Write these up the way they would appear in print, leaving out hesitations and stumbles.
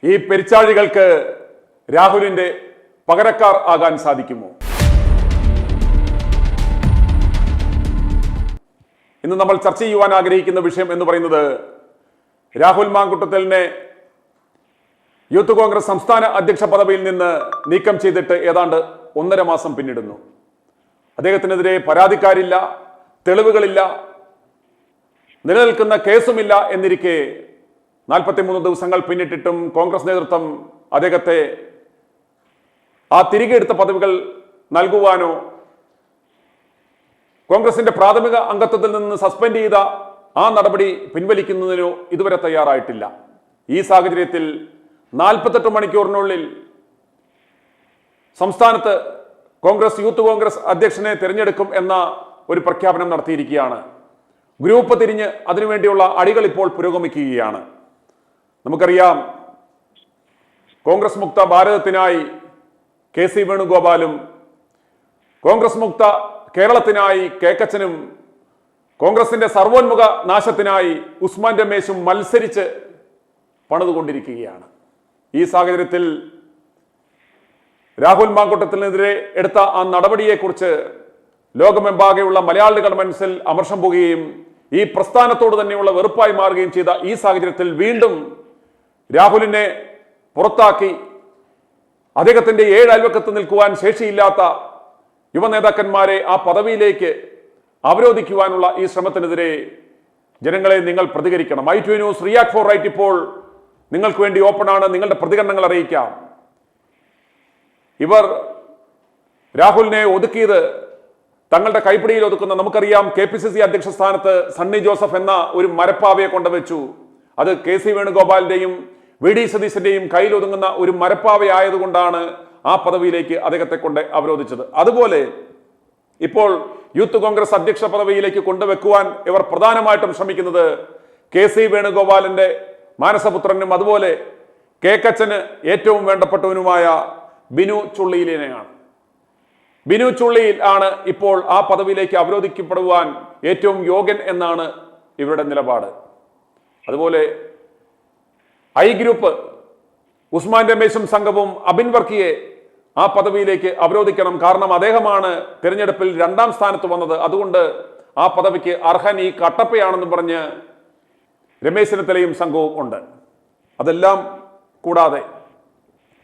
ഈ പെരിച്ചാഴികൾക്ക് രാഹുലിന്റെ പകരക്കാർ ആകാൻ സാധിക്കുമോ? ഇന്ന് നമ്മൾ ചർച്ച ചെയ്യുവാൻ ആഗ്രഹിക്കുന്ന വിഷയം എന്ന് പറയുന്നത് രാഹുൽ മാങ്കുട്ടത്തലിനെ യൂത്ത് കോൺഗ്രസ് സംസ്ഥാന അധ്യക്ഷ പദവിയിൽ നിന്ന് നീക്കം ചെയ്തിട്ട് ഏതാണ്ട് 1.5 മാസം പിന്നിടുന്നു. അദ്ദേഹത്തിനെതിരെ പരാതിക്കാരില്ല, തെളിവുകളില്ല, നിലനിൽക്കുന്ന കേസുമില്ല എന്നിരിക്കെ 43 ദിവസങ്ങൾ പിന്നിട്ടിട്ടും കോൺഗ്രസ് നേതൃത്വം അദ്ദേഹത്തെ ആ തിരികെ എടുത്ത പദവികൾ നൽകുവാനോ കോൺഗ്രസിന്റെ പ്രാഥമിക അംഗത്വത്തിൽ നിന്ന് സസ്പെൻഡ് ചെയ്ത ആ നടപടി പിൻവലിക്കുന്നതിനോ ഇതുവരെ തയ്യാറായിട്ടില്ല. ഈ സാഹചര്യത്തിൽ 48 മണിക്കൂറിനുള്ളിൽ സംസ്ഥാനത്ത് യൂത്ത് കോൺഗ്രസ് അധ്യക്ഷനെ തിരഞ്ഞെടുക്കും എന്ന ഒരു പ്രഖ്യാപനം നടത്തിയിരിക്കുകയാണ്. ഗ്രൂപ്പ് തിരിഞ്ഞ് അതിനുവേണ്ടിയുള്ള അടികൾ ഇപ്പോൾ പുരോഗമിക്കുകയാണ്. നമുക്കറിയാം, കോൺഗ്രസ് മുക്ത ഭാരതത്തിനായി KC വേണുഗോപാലും കോൺഗ്രസ് മുക്ത കേരളത്തിനായി കേക്കച്ചനും കോൺഗ്രസിന്റെ സർവോന്മുഖ നാശത്തിനായി ഉസ്മാൻ രമേശും മത്സരിച്ച് പണിതുകൊണ്ടിരിക്കുകയാണ്. ഈ സാഹചര്യത്തിൽ രാഹുൽ മാങ്കുട്ടത്തിനെതിരെ എടുത്ത ആ നടപടിയെക്കുറിച്ച് ലോകമെമ്പാകെയുള്ള മലയാളികളുടെ മനസ്സിൽ അമർഷം പോകുകയും ഈ പ്രസ്ഥാനത്തോട് തന്നെയുള്ള വെറുപ്പായി മാറുകയും ചെയ്ത ഈ സാഹചര്യത്തിൽ വീണ്ടും രാഹുലിനെ പുറത്താക്കി അദ്ദേഹത്തിന്റെ 7 അയൽവക്കത്ത് നിൽക്കുവാൻ ശേഷിയില്ലാത്ത യുവ നേതാക്കന്മാരെ ആ പദവിയിലേക്ക് അവരോധിക്കുവാനുള്ള ഈ ശ്രമത്തിനെതിരെ ജനങ്ങളെ നിങ്ങൾ പ്രതികരിക്കണം. i2 news react four right ഇപ്പോൾ നിങ്ങൾക്ക് വേണ്ടി ഓപ്പൺ ആണ്. നിങ്ങളുടെ പ്രതികരണങ്ങൾ അറിയിക്കാം. ഇവർ രാഹുലിനെ ഒതുക്കിയത് തങ്ങളുടെ കൈപ്പിടിയിൽ ഒതുക്കുന്ന, നമുക്കറിയാം, KPCC അധ്യക്ഷ സ്ഥാനത്ത് സണ്ണി ജോസഫ് എന്ന ഒരു മരപ്പാവയെ കൊണ്ടുവച്ചു. അത് KC വേണുഗോപാലിന്റെയും VD സതീശന്റെയും കയ്യിൽ ഒതുങ്ങുന്ന ഒരു മരപ്പാവയായതുകൊണ്ടാണ് ആ പദവിയിലേക്ക് അദ്ദേഹത്തെ കൊണ്ട് അവരോധിച്ചത്. അതുപോലെ ഇപ്പോൾ യൂത്ത് കോൺഗ്രസ് അധ്യക്ഷ പദവിയിലേക്ക് കൊണ്ടുവെക്കുവാൻ ഇവർ പ്രധാനമായിട്ടും ശ്രമിക്കുന്നത് KC വേണുഗോപാലിന്റെ മാനസപുത്രനും അതുപോലെ കേക്കച്ചന് ഏറ്റവും വേണ്ടപ്പെട്ടവനുമായ ബിനു ചുള്ളിയിലിനെയാണ്. ബിനു ചുള്ളിയിൽ ആണ് ഇപ്പോൾ ആ പദവിയിലേക്ക് അവരോധിക്കപ്പെടുവാൻ ഏറ്റവും യോഗ്യൻ എന്നാണ് ഇവരുടെ നിലപാട്. അതുപോലെ ഗ്രൂപ്പ് ഉസ്മാൻ രമേശും സംഘവും അബിൻ വർക്കിയെ ആ പദവിയിലേക്ക് അവരോധിക്കണം. കാരണം അദ്ദേഹമാണ് തിരഞ്ഞെടുപ്പിൽ 2ാം സ്ഥാനത്ത് വന്നത്. അതുകൊണ്ട് ആ പദവിക്ക് അർഹൻ ഈ കട്ടപ്പയാണെന്ന് പറഞ്ഞ് രമേശ് ചെന്നിത്തലയും സംഘവും ഉണ്ട്. അതെല്ലാം കൂടാതെ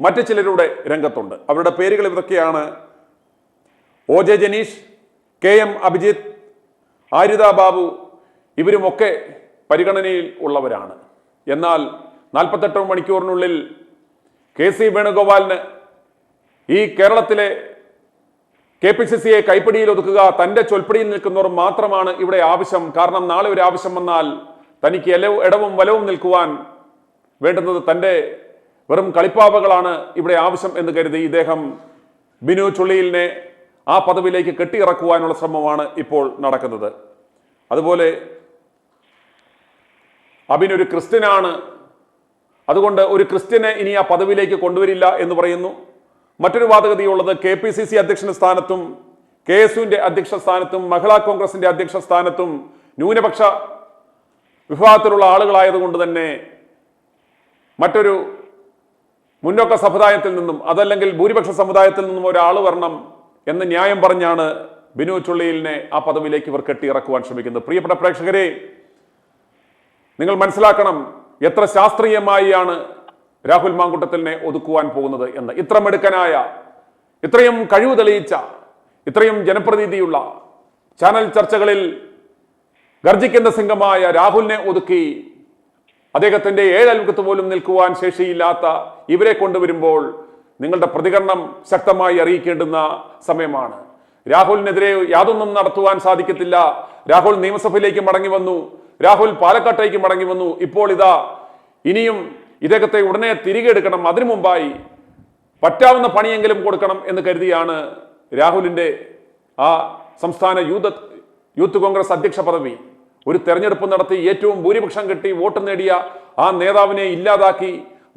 മറ്റു ചിലരുടെ രംഗത്തുണ്ട്. അവരുടെ പേരുകൾ ഇതൊക്കെയാണ്: OJ ജനീഷ്, KM അഭിജിത്ത്, ആരിത ബാബു. ഇവരുമൊക്കെ പരിഗണനയിൽ ഉള്ളവരാണ്. എന്നാൽ 48 മണിക്കൂറിനുള്ളിൽ KC വേണുഗോപാലിന് ഈ കേരളത്തിലെ KPCCയെ കൈപ്പിടിയിൽ ഒതുക്കുക, തന്റെ ചൊൽപ്പിടിയിൽ നിൽക്കുന്നവർ മാത്രമാണ് ഇവിടെ ആവശ്യം. കാരണം നാളെ ഒരു ആവശ്യം വന്നാൽ തനിക്ക് ഇടവും വലവും നിൽക്കുവാൻ വേണ്ടുന്നത് തന്റെ വെറും കളിപ്പാവകളാണ് ഇവിടെ ആവശ്യം എന്ന് കരുതി ഇദ്ദേഹം ബിനു ചുള്ളിയിലിനെ ആ പദവിയിലേക്ക് കെട്ടിയിറക്കുവാനുള്ള ശ്രമമാണ് ഇപ്പോൾ നടക്കുന്നത്. അതുപോലെ അബിൻ ഒരു ക്രിസ്ത്യനാണ്, അതുകൊണ്ട് ഒരു ക്രിസ്ത്യനെ ഇനി ആ പദവിയിലേക്ക് കൊണ്ടുവരില്ല എന്ന് പറയുന്നു. മറ്റൊരു വാദഗതിയുള്ളത് KPCC അധ്യക്ഷ സ്ഥാനത്തും KSUവിന്റെ അധ്യക്ഷ സ്ഥാനത്തും മഹിളാ കോൺഗ്രസിന്റെ അധ്യക്ഷ സ്ഥാനത്തും ന്യൂനപക്ഷ വിഭാഗത്തിലുള്ള ആളുകളായതുകൊണ്ട് തന്നെ മറ്റൊരു മുന്നോക്ക സമുദായത്തിൽ നിന്നും അതല്ലെങ്കിൽ ഭൂരിപക്ഷ സമുദായത്തിൽ നിന്നും ഒരാൾ വരണം എന്ന് ന്യായം പറഞ്ഞാണ് ബിനു ചുള്ളിയിലിനെ ആ പദവിയിലേക്ക് ഇവർ കെട്ടിയിറക്കുവാൻ ശ്രമിക്കുന്നത്. പ്രിയപ്പെട്ട പ്രേക്ഷകരെ, നിങ്ങൾ മനസ്സിലാക്കണം എത്ര ശാസ്ത്രീയമായാണ് രാഹുൽ മാങ്കുട്ടത്തലിനെ ഒതുക്കുവാൻ പോകുന്നത് എന്ന്. ഇത്ര മിടുക്കനായ, ഇത്രയും കഴിവ് തെളിയിച്ച, ഇത്രയും ജനപ്രതിനിധിയുള്ള, ചാനൽ ചർച്ചകളിൽ ഗർജിക്കുന്ന സിംഗമായ രാഹുലിനെ ഒതുക്കി അദ്ദേഹത്തിന്റെ 7 അയൽവക്കത്ത് പോലും നിൽക്കുവാൻ ശേഷിയില്ലാത്ത ഇവരെ കൊണ്ടുവരുമ്പോൾ നിങ്ങളുടെ പ്രതികരണം ശക്തമായി അറിയിക്കേണ്ടുന്ന സമയമാണ്. രാഹുലിനെതിരെ യാതൊന്നും നടത്തുവാൻ സാധിക്കത്തില്ല. രാഹുൽ നിയമസഭയിലേക്ക് മടങ്ങി വന്നു, രാഹുൽ പാലക്കാട്ടേക്ക് മടങ്ങി വന്നു. ഇപ്പോൾ ഇതാ ഇനിയും ഇദ്ദേഹത്തെ ഉടനെ തിരികെ എടുക്കണം, അതിനു മുമ്പായി പറ്റാവുന്ന പണിയെങ്കിലും കൊടുക്കണം എന്ന് കരുതിയാണ് രാഹുലിന്റെ ആ സംസ്ഥാന യൂത്ത് കോൺഗ്രസ് അധ്യക്ഷ പദവി ഒരു തെരഞ്ഞെടുപ്പ് നടത്തി ഏറ്റവും ഭൂരിപക്ഷം കിട്ടി വോട്ട് നേടിയ ആ നേതാവിനെ ഇല്ലാതാക്കി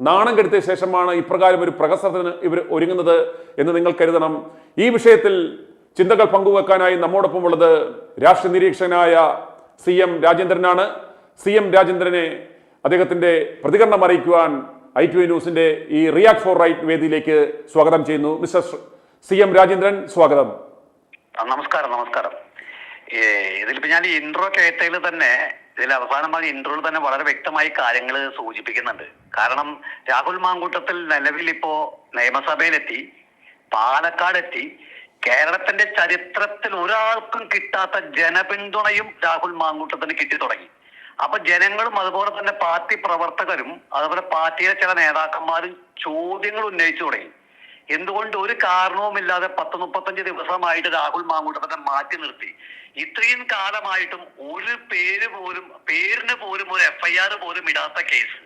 നാണം കെടുത്തിയ ശേഷമാണ് ഇപ്രകാരം ഒരു പ്രഹസനത്തിന് ഇവർ ഒരുങ്ങുന്നത് എന്ന് നിങ്ങൾ കരുതണം. ഈ വിഷയത്തിൽ ചിന്തകൾ പങ്കുവെക്കാനായി നമ്മോടൊപ്പം ഉള്ളത് രാഷ്ട്രീയ നിരീക്ഷകനായ CM രാജേന്ദ്രനാണ്. CM രാജേന്ദ്രനെ അദ്ദേഹത്തിന്റെ പ്രതികരണം അറിയിക്കുവാൻ i2i ന്യൂസിന്റെ ഈ റിയാക്ട് ഫോർ റൈറ്റ് വേദിയിലേക്ക് സ്വാഗതം ചെയ്യുന്നു. മിസ്റ്റർ CM രാജേന്ദ്രൻ, സ്വാഗതം. നമസ്കാരം. ഇതിലിപ്പോ ഞാൻ ഈ ഇൻട്രോ കേട്ടതിൽ തന്നെ ഇതിൽ അവസാനമായി ഇൻട്രോയിൽ തന്നെ വളരെ വ്യക്തമായി കാര്യങ്ങൾ സൂചിപ്പിക്കുന്നുണ്ട്. കാരണം രാഹുൽ മാങ്കൂട്ടത്തിൽ നിലവിൽ ഇപ്പോ നിയമസഭയിലെത്തി, പാലക്കാടെത്തി, കേരളത്തിന്റെ ചരിത്രത്തിൽ ഒരാൾക്കും കിട്ടാത്ത ജനപിന്തുണയും രാഹുൽ മാങ്കൂട്ടത്തിന് കിട്ടി തുടങ്ങി. അപ്പൊ ജനങ്ങളും അതുപോലെ തന്നെ പാർട്ടി പ്രവർത്തകരും അതുപോലെ പാർട്ടിയിലെ ചില നേതാക്കന്മാരും ചോദ്യങ്ങൾ ഉന്നയിച്ചു തുടങ്ങി. എന്തുകൊണ്ട് ഒരു കാരണവുമില്ലാതെ 10-35 ദിവസമായിട്ട് രാഹുൽ മാങ്കൂട്ടത്തിനെ മാറ്റി നിർത്തി? ഇത്രയും കാലമായിട്ടും ഒരു പേരിന് പോലും ഒരു FIR പോലും ഇടാത്ത കേസ്,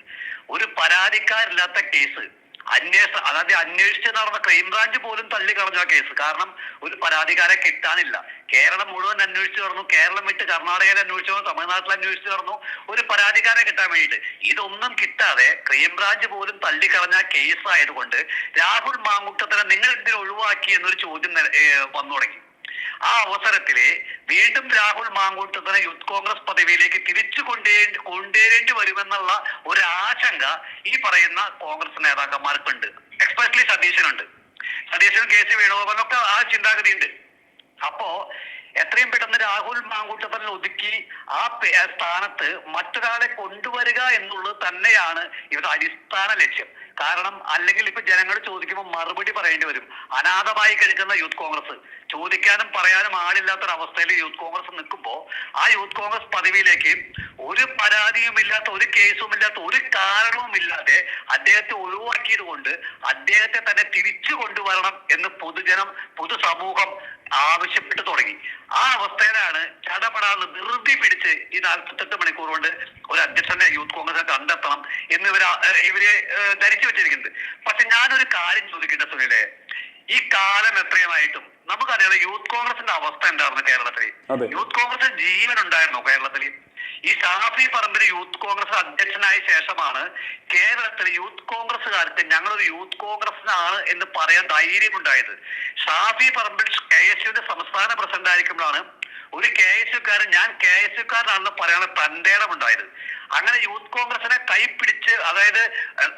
ഒരു പരാതിക്കാരില്ലാത്ത കേസ്, അന്വേഷിച്ച് നടന്ന ക്രൈംബ്രാഞ്ച് പോലും തള്ളിക്കളഞ്ഞ കേസ്. കാരണം ഒരു പരാതിക്കാരെ കിട്ടാനില്ല. കേരളം മുഴുവൻ അന്വേഷിച്ചു നടന്നു, കേരളം വിട്ട് കർണാടകയിൽ അന്വേഷിച്ചു നടന്നു, തമിഴ്നാട്ടിൽ അന്വേഷിച്ചു നടന്നു ഒരു പരാതിക്കാരെ കിട്ടാൻ വേണ്ടിയിട്ട്. ഇതൊന്നും കിട്ടാതെ ക്രൈംബ്രാഞ്ച് പോലും തള്ളിക്കളഞ്ഞ കേസ് ആയതുകൊണ്ട് രാഹുൽ മാങ്കൂട്ടത്തിനെ നിങ്ങൾ എന്തിനു ഒഴിവാക്കി എന്നൊരു ചോദ്യം വന്നു തുടങ്ങി. ആ അവസരത്തില് വീണ്ടും രാഹുൽ മാങ്കൂട്ടത്തിനെ യൂത്ത് കോൺഗ്രസ് പദവിയിലേക്ക് തിരിച്ചു കൊണ്ടുവരേണ്ടി വരുമെന്നുള്ള ഒരു ആശങ്ക ഈ പറയുന്ന കോൺഗ്രസ് നേതാക്കന്മാർക്കുണ്ട്. എക്സ്പെഷ്യലി സതീശനുണ്ട്. സതീശനും KC വേണുഗോപാലൊക്കെ ആ ചിന്താഗതി ഉണ്ട്. അപ്പോ എത്രയും പെട്ടെന്ന് രാഹുൽ മാങ്കൂട്ടത്തിനെ ഒതുക്കി ആ സ്ഥാനത്ത് മറ്റൊരാളെ കൊണ്ടുവരിക എന്നുള്ളത് തന്നെയാണ് ഇവരുടെ അടിസ്ഥാന ലക്ഷ്യം. കാരണം അല്ലെങ്കിൽ ഇപ്പൊ ജനങ്ങൾ ചോദിക്കുമ്പോൾ മറുപടി പറയേണ്ടി വരും. അനാഥമായി കിടക്കുന്ന യൂത്ത് കോൺഗ്രസ്, ചോദിക്കാനും പറയാനും ആളില്ലാത്തൊരവസ്ഥയിൽ യൂത്ത് കോൺഗ്രസ് നിൽക്കുമ്പോൾ ആ യൂത്ത് കോൺഗ്രസ് പദവിയിലേക്ക് ഒരു പരാതിയുമില്ലാത്ത, ഒരു കേസുമില്ലാത്ത, ഒരു കാരണവുമില്ലാതെ അദ്ദേഹത്തെ ഒഴിവാക്കിയത് കൊണ്ട് അദ്ദേഹത്തെ തന്നെ തിരിച്ചു കൊണ്ടുവരണം എന്ന് പൊതുസമൂഹം ആവശ്യപ്പെട്ടു തുടങ്ങി. ആ അവസ്ഥയിലാണ് ചടപടാന്ന് ധൃതി പിടിച്ച് ഈ 48 മണിക്കൂർ കൊണ്ട് ഒരു അധ്യക്ഷനെ യൂത്ത് കോൺഗ്രസ് കണ്ടെത്തണം എന്ന് ഇവര് ധരിച്ചു വെച്ചിരിക്കുന്നത്. പക്ഷെ ഞാനൊരു കാര്യം ചോദിക്കട്ടെ സുനിലെ, ഈ കാലം എത്രയുമായിട്ടും നമുക്കറിയാം യൂത്ത് കോൺഗ്രസിന്റെ അവസ്ഥ എന്തായിരുന്നു കേരളത്തിൽ? യൂത്ത് കോൺഗ്രസ് ജീവൻ ഉണ്ടായിരുന്നു കേരളത്തിൽ. ഈ ഷാഫി പറമ്പിൽ യൂത്ത് കോൺഗ്രസ് അധ്യക്ഷനായ ശേഷമാണ് കേരളത്തിലെ യൂത്ത് കോൺഗ്രസ്സുകാർക്ക് ഞങ്ങളൊരു യൂത്ത് കോൺഗ്രസിനാണ് എന്ന് പറയാൻ ധൈര്യമുണ്ടായത്. ഷാഫി പറമ്പിൽ KSUവിന്റെ സംസ്ഥാന പ്രസിഡന്റ് ആയിരിക്കുമ്പോഴാണ് ഒരു KSUക്കാരൻ ഞാൻ KSUക്കാരനാണെന്ന് പറയാൻ തന്റെ ഇടമുണ്ടായത്. അങ്ങനെ യൂത്ത് കോൺഗ്രസിനെ കൈപ്പിടിച്ച്, അതായത്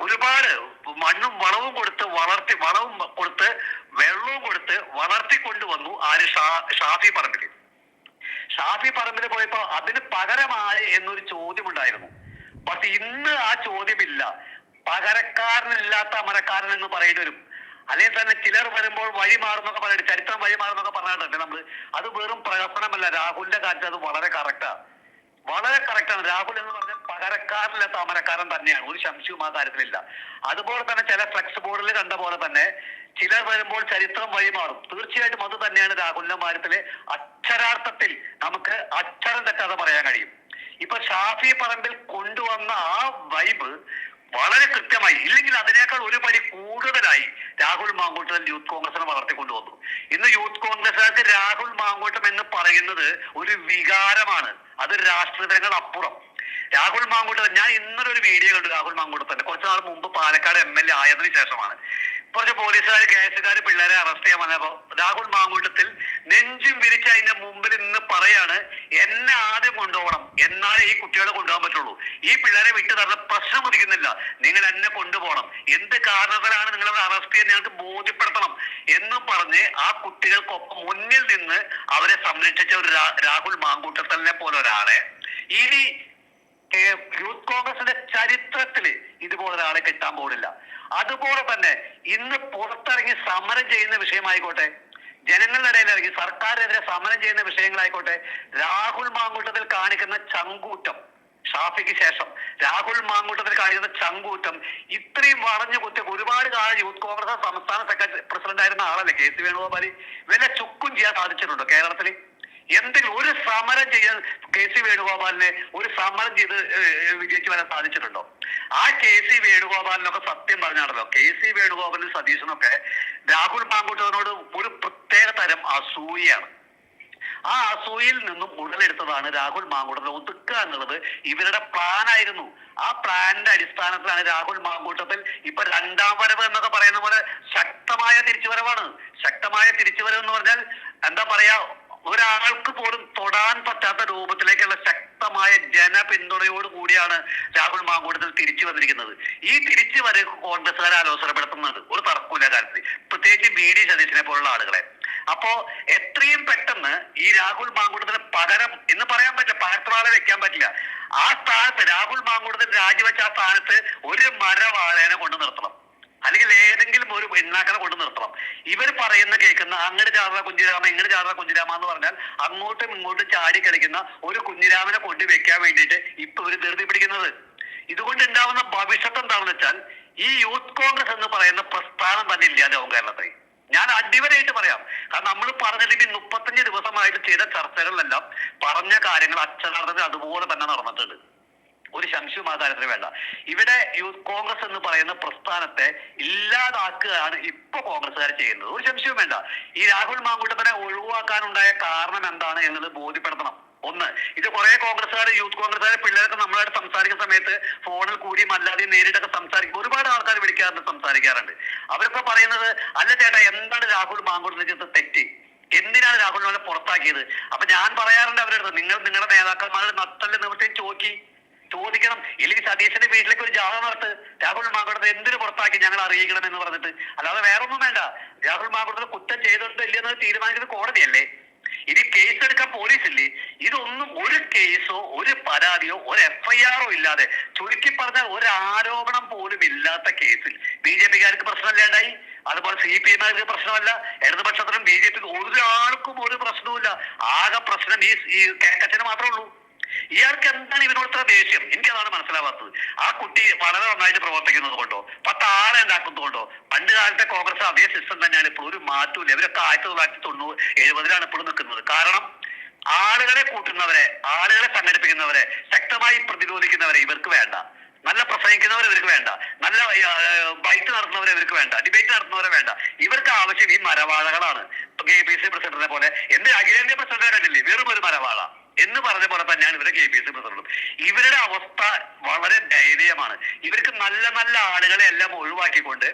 ഒരുപാട് മണ്ണും വളവും കൊടുത്ത് വെള്ളവും കൊടുത്ത് വളർത്തിക്കൊണ്ടുവന്നു ആര്? ഷാഫി പറമ്പിൽ പോയപ്പോ അതിന് പകരമായി എന്നൊരു ചോദ്യമുണ്ടായിരുന്നു. പക്ഷെ ഇന്ന് ആ ചോദ്യമില്ല. പകരക്കാരനില്ലാത്ത അമരക്കാരൻ എന്ന് പറയേണ്ടി വരും. അല്ലെങ്കിൽ തന്നെ ചിലർ വരുമ്പോൾ വഴി മാറുന്നൊക്കെ പറഞ്ഞിട്ട്, ചരിത്രം വഴി മാറുന്നൊക്കെ പറഞ്ഞിട്ടുണ്ട് നമ്മള്. അത് വെറും പ്രകടനമല്ല. രാഹുലിന്റെ കാര്യത്തിൽ അത് വളരെ കറക്റ്റാണ്. രാഹുൽ എന്ന് പറഞ്ഞാൽ പകരക്കാരനില്ലാത്ത അമരക്കാരൻ തന്നെയാണ്. ഒരു സംശയവും ആ കാര്യത്തിലില്ല. അതുപോലെ തന്നെ ചില ഫ്ലെക്സ് ബോർഡിൽ കണ്ട പോലെ തന്നെ ചിലർ വരുമ്പോൾ ചരിത്രം വഴിമാറും. തീർച്ചയായിട്ടും അത് തന്നെയാണ് രാഹുലിന്റെ കാര്യത്തില്. അക്ഷരാർത്ഥത്തിൽ നമുക്ക് അക്ഷരം തെറ്റാതെ പറയാൻ കഴിയും. ഇപ്പൊ ഷാഫി പറമ്പിൽ കൊണ്ടുവന്ന ആ വൈബ് വളരെ കൃത്യമായി, ഇല്ലെങ്കിൽ അതിനേക്കാൾ ഒരു പടി കൂടുതലായി രാഹുൽ മാങ്കൂട്ടം യൂത്ത് കോൺഗ്രസിനെ വളർത്തിക്കൊണ്ടുവന്നു. ഇന്ന് യൂത്ത് കോൺഗ്രസുകാർക്ക് രാഹുൽ മാങ്കൂട്ടം എന്ന് പറയുന്നത് ഒരു വികാരമാണ്. അത് രാഷ്ട്രീയങ്ങൾ അപ്പുറം. രാഹുൽ മാങ്കൂട്ടം, ഞാൻ ഇന്നലെ ഒരു വീഡിയോ കണ്ടു രാഹുൽ മാങ്കൂട്ടത്തിന്റെ. കുറച്ചു നാൾ മുമ്പ് പാലക്കാട് MLA ആയതിനു ശേഷമാണ് കുറച്ച് പോലീസുകാർ കേസുകാർ പിള്ളേരെ അറസ്റ്റ് ചെയ്യാൻ വന്നപ്പോ രാഹുൽ മാങ്കൂട്ടത്തിൽ നെഞ്ചും വിരിച്ച് അതിന്റെ മുമ്പിൽ നിന്ന് പറയാണ്, എന്നെ ആദ്യം കൊണ്ടുപോകണം, എന്നാലേ ഈ കുട്ടികളെ കൊണ്ടുപോകാൻ പറ്റുള്ളൂ. ഈ പിള്ളേരെ വിട്ടു തരുന്ന പ്രശ്നം ഉദിക്കുന്നില്ല, നിങ്ങൾ എന്നെ കൊണ്ടുപോകണം, എന്ത് കാരണത്തിലാണ് നിങ്ങളെ അറസ്റ്റ് ചെയ്യാൻ ഞങ്ങൾക്ക് ബോധ്യപ്പെടുത്തണം എന്നും പറഞ്ഞ് ആ കുട്ടികൾക്കൊപ്പം മുന്നിൽ നിന്ന് അവരെ സംരക്ഷിച്ച ഒരു രാഹുൽ മാങ്കൂട്ടത്തിനെ പോലെ ഒരാളെ ഇനി യൂത്ത് കോൺഗ്രസിന്റെ ചരിത്രത്തില് ഇതുപോലെ ഒരാളെ കിട്ടാൻ പോലില്ല. അതുപോലെ തന്നെ ഇന്ന് പുറത്തിറങ്ങി സമരം ചെയ്യുന്ന വിഷയമായിക്കോട്ടെ, ജനങ്ങളുടെ ഇടയിൽ ഇറങ്ങി സർക്കാരിനെതിരെ സമരം ചെയ്യുന്ന വിഷയങ്ങളായിക്കോട്ടെ, രാഹുൽ മാങ്കൂട്ടത്തിൽ കാണിക്കുന്ന ചങ്കൂറ്റം, ഷാഫിക്ക് ശേഷം രാഹുൽ മാങ്കൂട്ടത്തിൽ കാണിക്കുന്ന ചങ്കൂറ്റം, ഇത്രയും വളഞ്ഞു കുത്തി ഒരുപാട് കാലം യൂത്ത് കോൺഗ്രസ് സംസ്ഥാന സെക്രട്ടറി പ്രസിഡന്റ് ആയിരുന്ന ആളല്ലേ KC വേണുഗോപാൽ, വല്ല ചുക്കും ചെയ്യാൻ സാധിച്ചിട്ടുണ്ടോ കേരളത്തിൽ? എന്തെങ്കിലും ഒരു സമരം ചെയ്യാൻ KC വേണുഗോപാലിനെ ഒരു സമരം ചെയ്ത് വിജയിച്ചു വരാൻ സാധിച്ചിട്ടുണ്ടോ? ആ KC വേണുഗോപാലിനൊക്കെ സത്യം പറഞ്ഞാണല്ലോ, KC വേണുഗോപാലും സതീശനൊക്കെ രാഹുൽ മാങ്കൂട്ടത്തിനോട് ഒരു പ്രത്യേക തരം അസൂയാണ്. ആ അസൂയയിൽ നിന്നും ഉടലെടുത്തതാണ് രാഹുൽ മാങ്കൂട്ടത്തിനെ ഒതുക്കുക എന്നുള്ളത് ഇവരുടെ പ്ലാനായിരുന്നു. ആ പ്ലാനിന്റെ അടിസ്ഥാനത്തിലാണ് രാഹുൽ മാങ്കൂട്ടത്തിൽ ഇപ്പൊ രണ്ടാം വരവ് എന്നൊക്കെ പറയുന്ന പോലെ ശക്തമായ തിരിച്ചുവരവാണ്. ശക്തമായ തിരിച്ചുവരവ് എന്ന് പറഞ്ഞാൽ എന്താ പറയാ, ഒരാൾക്ക് പോലും തൊടാൻ പറ്റാത്ത രൂപത്തിലേക്കുള്ള ശക്തമായ ജനപിന്തുണയോട് കൂടിയാണ് രാഹുൽ മാങ്കൂട്ടത്തിൽ തിരിച്ചു വന്നിരിക്കുന്നത്. ഈ തിരിച്ചു വരവ് കോൺഗ്രസ്സുകാരെ അലോസരപ്പെടുത്തുന്നുണ്ട്, ഒരു തർക്കമില്ല കാര്യത്തിൽ, പ്രത്യേകിച്ച് BD സതീശനെ പോലുള്ള ആളുകളെ. അപ്പോ എത്രയും പെട്ടെന്ന് ഈ രാഹുൽ മാങ്കൂട്ടത്തിന് പകരം എന്ന് പറയാൻ പറ്റില്ല, പകരത്തൊരാളെ വെക്കാൻ പറ്റില്ല. ആ സ്ഥാനത്ത് രാഹുൽ മാങ്കൂട്ടത്തിൽ രാജിവെച്ച ആ സ്ഥാനത്ത് ഒരു മരവാഴേനെ കൊണ്ട് നിർത്തണം, അല്ലെങ്കിൽ ഏതെങ്കിലും ഒരു എണ്ണാക്കനെ കൊണ്ട് നിർത്തണം. ഇവർ പറയുന്ന കേൾക്കുന്ന അങ്ങോട്ട് ചാടുന്ന കുഞ്ഞിരാമ ഇങ്ങോട്ട് ചാടുന്ന കുഞ്ഞിരാമ എന്ന് പറഞ്ഞാൽ അങ്ങോട്ടും ഇങ്ങോട്ടും ചാടി കളിക്കുന്ന ഒരു കുഞ്ഞിരാമനെ കൊണ്ട് വെക്കാൻ വേണ്ടിയിട്ട് ഇപ്പൊ ഇവർ ധൃതി പിടിക്കുന്നത്. ഇതുകൊണ്ട് ഉണ്ടാവുന്ന ഭവിഷ്യത്ത് എന്താണെന്ന് വെച്ചാൽ ഈ യൂത്ത് കോൺഗ്രസ് എന്ന് പറയുന്ന പ്രസ്ഥാനം തന്നെ ഇല്ലാതാവും കേരളത്തിൽ. ഞാൻ അടിവരായിട്ട് പറയാം. കാരണം നമ്മൾ പറഞ്ഞത് ഇനി 35 ദിവസമായിട്ട് ചെയ്ത ചർച്ചകളിലെല്ലാം പറഞ്ഞ കാര്യങ്ങൾ അക്ഷരാർത്ഥത്തിൽ അതുപോലെ തന്നെ നടന്നിട്ടുണ്ട്. ഒരു സംശയവും ആ കാര്യത്തിന് വേണ്ട. ഇവിടെ യൂത്ത് കോൺഗ്രസ് എന്ന് പറയുന്ന പ്രസ്ഥാനത്തെ ഇല്ലാതാക്കുകയാണ് ഇപ്പൊ കോൺഗ്രസ്സുകാർ ചെയ്യുന്നത്, ഒരു സംശയവും വേണ്ട. ഈ രാഹുൽ മാങ്കൂട്ടത്തിനെ ഒഴിവാക്കാനുണ്ടായ കാരണം എന്താണ് എന്നത് ബോധ്യപ്പെടുത്തണം. ഒന്ന്, ഇത് കുറെ കോൺഗ്രസ്സുകാർ യൂത്ത് കോൺഗ്രസ്സുകാരെ പിള്ളേരൊക്കെ നമ്മളായിട്ട് സംസാരിക്കുന്ന സമയത്ത് ഫോണിൽ കൂടിയും അല്ലാതെ നേരിട്ടൊക്കെ സംസാരിക്കും, ഒരുപാട് ആൾക്കാർ വിളിക്കാറുണ്ട്, സംസാരിക്കാറുണ്ട്. അവരൊക്കെ പറയുന്നത് അല്ല ചേട്ടാ എന്താണ് രാഹുൽ മാങ്കൂട്ടത്തിൽ ചെയ്ത തെറ്റ്, എന്തിനാണ് രാഹുലിനെ പുറത്താക്കിയത്? അപ്പൊ ഞാൻ പറയാറുണ്ട് അവരുടെ നിങ്ങളുടെ നേതാക്കന്മാരുടെ നട്ടല് നിവൃത്തി ചോദിക്കണം, ഇല്ലെങ്കിൽ സതീശന്റെ വീട്ടിലേക്ക് ഒരു ജാഥ നടത്ത്, രാഹുൽ മാങ്കൂട്ടത്തിൽ എന്തിനു പുറത്താക്കി ഞങ്ങൾ അറിയിക്കണം എന്ന് പറഞ്ഞിട്ട്. അല്ലാതെ വേറൊന്നും വേണ്ട. രാഹുൽ മാങ്കൂട്ടത്തിൽ കുറ്റം ചെയ്തിട്ടുണ്ടോ ഇല്ലെന്നത് തീരുമാനിക്കുന്നത് കോടതിയല്ലേ. ഇനി കേസ് എടുക്കാൻ പോലീസില്ലേ? ഇതൊന്നും ഒരു കേസോ ഒരു പരാതിയോ ഒരു FIR ഇല്ലാതെ, ചുരുക്കി പറഞ്ഞാൽ ഒരു ആരോപണം പോലും ഇല്ലാത്ത കേസിൽ BJPക്കാർക്ക് പ്രശ്നമില്ലാണ്ടായി, അതുപോലെ CPM പ്രശ്നമല്ല, ഇടതുപക്ഷത്തിനും BJPക്കും ഒരാൾക്കും ഒരു പ്രശ്നവുമില്ല. ആകെ പ്രശ്നം ഈ കേക്കച്ചന് മാത്രമേ ഉള്ളൂ. ഇയാൾക്ക് എന്താണ് ഇവനോട് ഇത്ര ദേഷ്യം? എനിക്കതാണ് മനസ്സിലാവാത്തത്. ആ കുട്ടി വളരെ നന്നായിട്ട് പ്രവർത്തിക്കുന്നത് കൊണ്ടോ 10 ആളെ ഉണ്ടാക്കുന്നത് കൊണ്ടോ? പണ്ട് കാലത്തെ കോൺഗ്രസ് അതേ സിസ്റ്റം തന്നെയാണ് ഇപ്പോഴും, ഒരു മാറ്റമില്ല. ഇവരൊക്കെ 1990-70 ഇപ്പോഴും നിൽക്കുന്നത്. കാരണം ആളുകളെ കൂട്ടുന്നവരെ, ആളുകളെ സംഘടിപ്പിക്കുന്നവരെ, ശക്തമായി പ്രതിരോധിക്കുന്നവരെ ഇവർക്ക് വേണ്ട, നല്ല പ്രസംഗിക്കുന്നവരെ ഇവർക്ക് വേണ്ട, നല്ല ബൈറ്റ് നടത്തുന്നവരെ ഇവർക്ക് വേണ്ട, ഡിബേറ്റ് നടത്തുന്നവരെ വേണ്ട. ഇവർക്ക് ആവശ്യം ഈ മരവാഴകളാണ്. KPC പ്രസിഡന്റിനെ പോലെ, എന്ത് അഖിലേന്ത്യാ പ്രസിഡന്റിനെ കണ്ടില്ലേ, വെറും ഒരു മരവാള എന്ന് പറഞ്ഞ പോലെ തന്നെയാണ് ഇവരെ KPC പ്രസിഡന്റും. ഇവരുടെ അവസ്ഥ വളരെ ദയനീയമാണ്. ഇവർക്ക് നല്ല നല്ല ആളുകളെ എല്ലാം ഒഴിവാക്കിക്കൊണ്ട്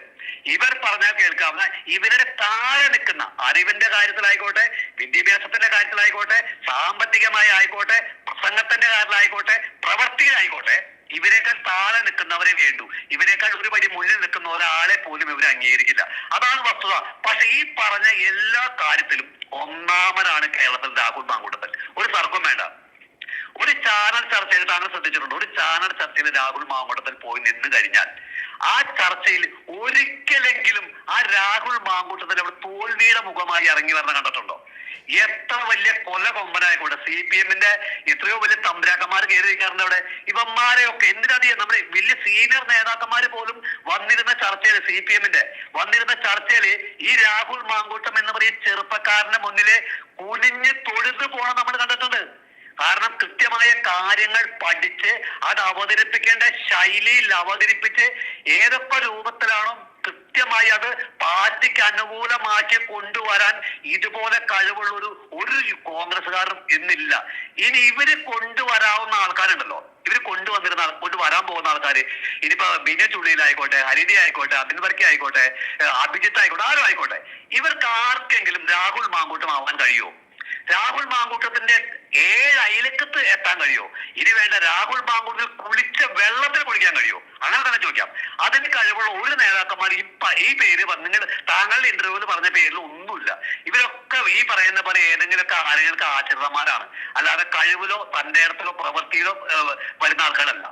ഇവർ പറഞ്ഞാൽ കേൾക്കാവുന്ന ഇവരുടെ താഴെ നിൽക്കുന്ന അറിവിന്റെ കാര്യത്തിലായിക്കോട്ടെ, വിദ്യാഭ്യാസത്തിന്റെ കാര്യത്തിലായിക്കോട്ടെ, സാമ്പത്തികമായി ആയിക്കോട്ടെ, പ്രസംഗത്തിന്റെ കാര്യത്തിലായിക്കോട്ടെ, പ്രവൃത്തിയിലായിക്കോട്ടെ, ഇവരെക്കാൾ താഴെ നിൽക്കുന്നവരെ വേണ്ടു. ഇവരെക്കാൾ ഒരു പടി മുന്നിൽ നിൽക്കുന്ന ഒരാളെ പോലും ഇവർ അംഗീകരിക്കില്ല. അതാണ് വസ്തുത. പക്ഷെ ഈ പറഞ്ഞ എല്ലാ കാര്യത്തിലും ഒന്നാമനാണ് കേരളത്തിൽ രാഹുൽ മാങ്കൂട്ടത്തിൽ, ഒരു തർക്കം വേണ്ട. ഒരു ചാനൽ ചർച്ചയിൽ താങ്കൾ ശ്രദ്ധിച്ചിട്ടുണ്ട്, ഒരു ചാനൽ ചർച്ചയിൽ രാഹുൽ മാങ്കൂട്ടത്തിൽ പോയി നിന്ന് കഴിഞ്ഞാൽ ആ ചർച്ചയിൽ ഒരിക്കലെങ്കിലും ആ രാഹുൽ മാങ്കൂട്ടത്തിൽ അവിടെ തോൽവിയുടെ മുഖമായി ഇറങ്ങി വരണം കണ്ടിട്ടുണ്ടോ? എത്ര വലിയ കൊല കൊമ്പനായിക്കോട്ടെ, CPM-ന്റെ എത്രയോ വലിയ തമ്പുരാക്കന്മാർ കയറിയിരിക്കാറുണ്ട് അവിടെ. ഇവന്മാരെയൊക്കെ എന്തിനധികം നമ്മുടെ വലിയ സീനിയർ നേതാക്കന്മാര് പോലും വന്നിരുന്ന ചർച്ചയിൽ, CPM-ന്റെ വന്നിരുന്ന ചർച്ചയിൽ ഈ രാഹുൽ മാങ്കൂട്ടം എന്ന് പറയുന്ന ചെറുപ്പക്കാരന്റെ മുന്നിലെ കുനിഞ്ഞ് തൊഴുതു പോണം നമ്മൾ കണ്ടിട്ടുണ്ട്. കാരണം കൃത്യമായ കാര്യങ്ങൾ പഠിച്ച് അത് അവതരിപ്പിക്കേണ്ട ശൈലിയിൽ അവതരിപ്പിച്ച് ഏതൊക്കെ രൂപത്തിലാണോ കൃത്യമായി അത് പാർട്ടിക്ക് അനുകൂലമാക്കി കൊണ്ടുവരാൻ ഇതുപോലെ കഴിവുള്ള ഒരു കോൺഗ്രസ്സുകാരും ഇന്നില്ല. ഇനി ഇവര് കൊണ്ടുവരാവുന്ന ആൾക്കാരുണ്ടല്ലോ, ഇവര് കൊണ്ടുവരാൻ പോകുന്ന ആൾക്കാര്, ഇനിയിപ്പോ ബിനു ചുള്ളിയിലായിക്കോട്ടെ, ഹരിതി ആയിക്കോട്ടെ, അബിൻ വർക്കി ആയിക്കോട്ടെ, അഭിജിത്ത് ആയിക്കോട്ടെ, ആരും ആയിക്കോട്ടെ, ഇവർക്ക് ആർക്കെങ്കിലും രാഹുൽ മാങ്കൂട്ടം ആവാൻ കഴിയുമോ? രാഹുൽ മാങ്കൂട്ടത്തിന്റെ 7 അയലക്കത്ത് എത്താൻ കഴിയോ? ഇനി വേണ്ട, രാഹുൽ മാങ്കൂട്ടത്തിൽ കുളിച്ച വെള്ളത്തിൽ കുളിക്കാൻ കഴിയോ? അങ്ങനെ തന്നെ ചോദിക്കാം. അതിന് കഴിവുള്ള ഒരു നേതാക്കന്മാർ ഈ പേര് നിങ്ങൾ താങ്കളുടെ ഇന്റർവ്യൂവിൽ പറഞ്ഞ പേരിൽ ഒന്നുമില്ല. ഇവരൊക്കെ ഈ പറയുന്ന പോലെ ഏതെങ്കിലുമൊക്കെ ആരെങ്കിലും ആശ്രിതന്മാരാണ്, അല്ലാതെ കഴിവിലോ തന്റെ ഇടത്തിലോ പ്രവൃത്തിയിലോ വരുന്ന ആൾക്കാരല്ല.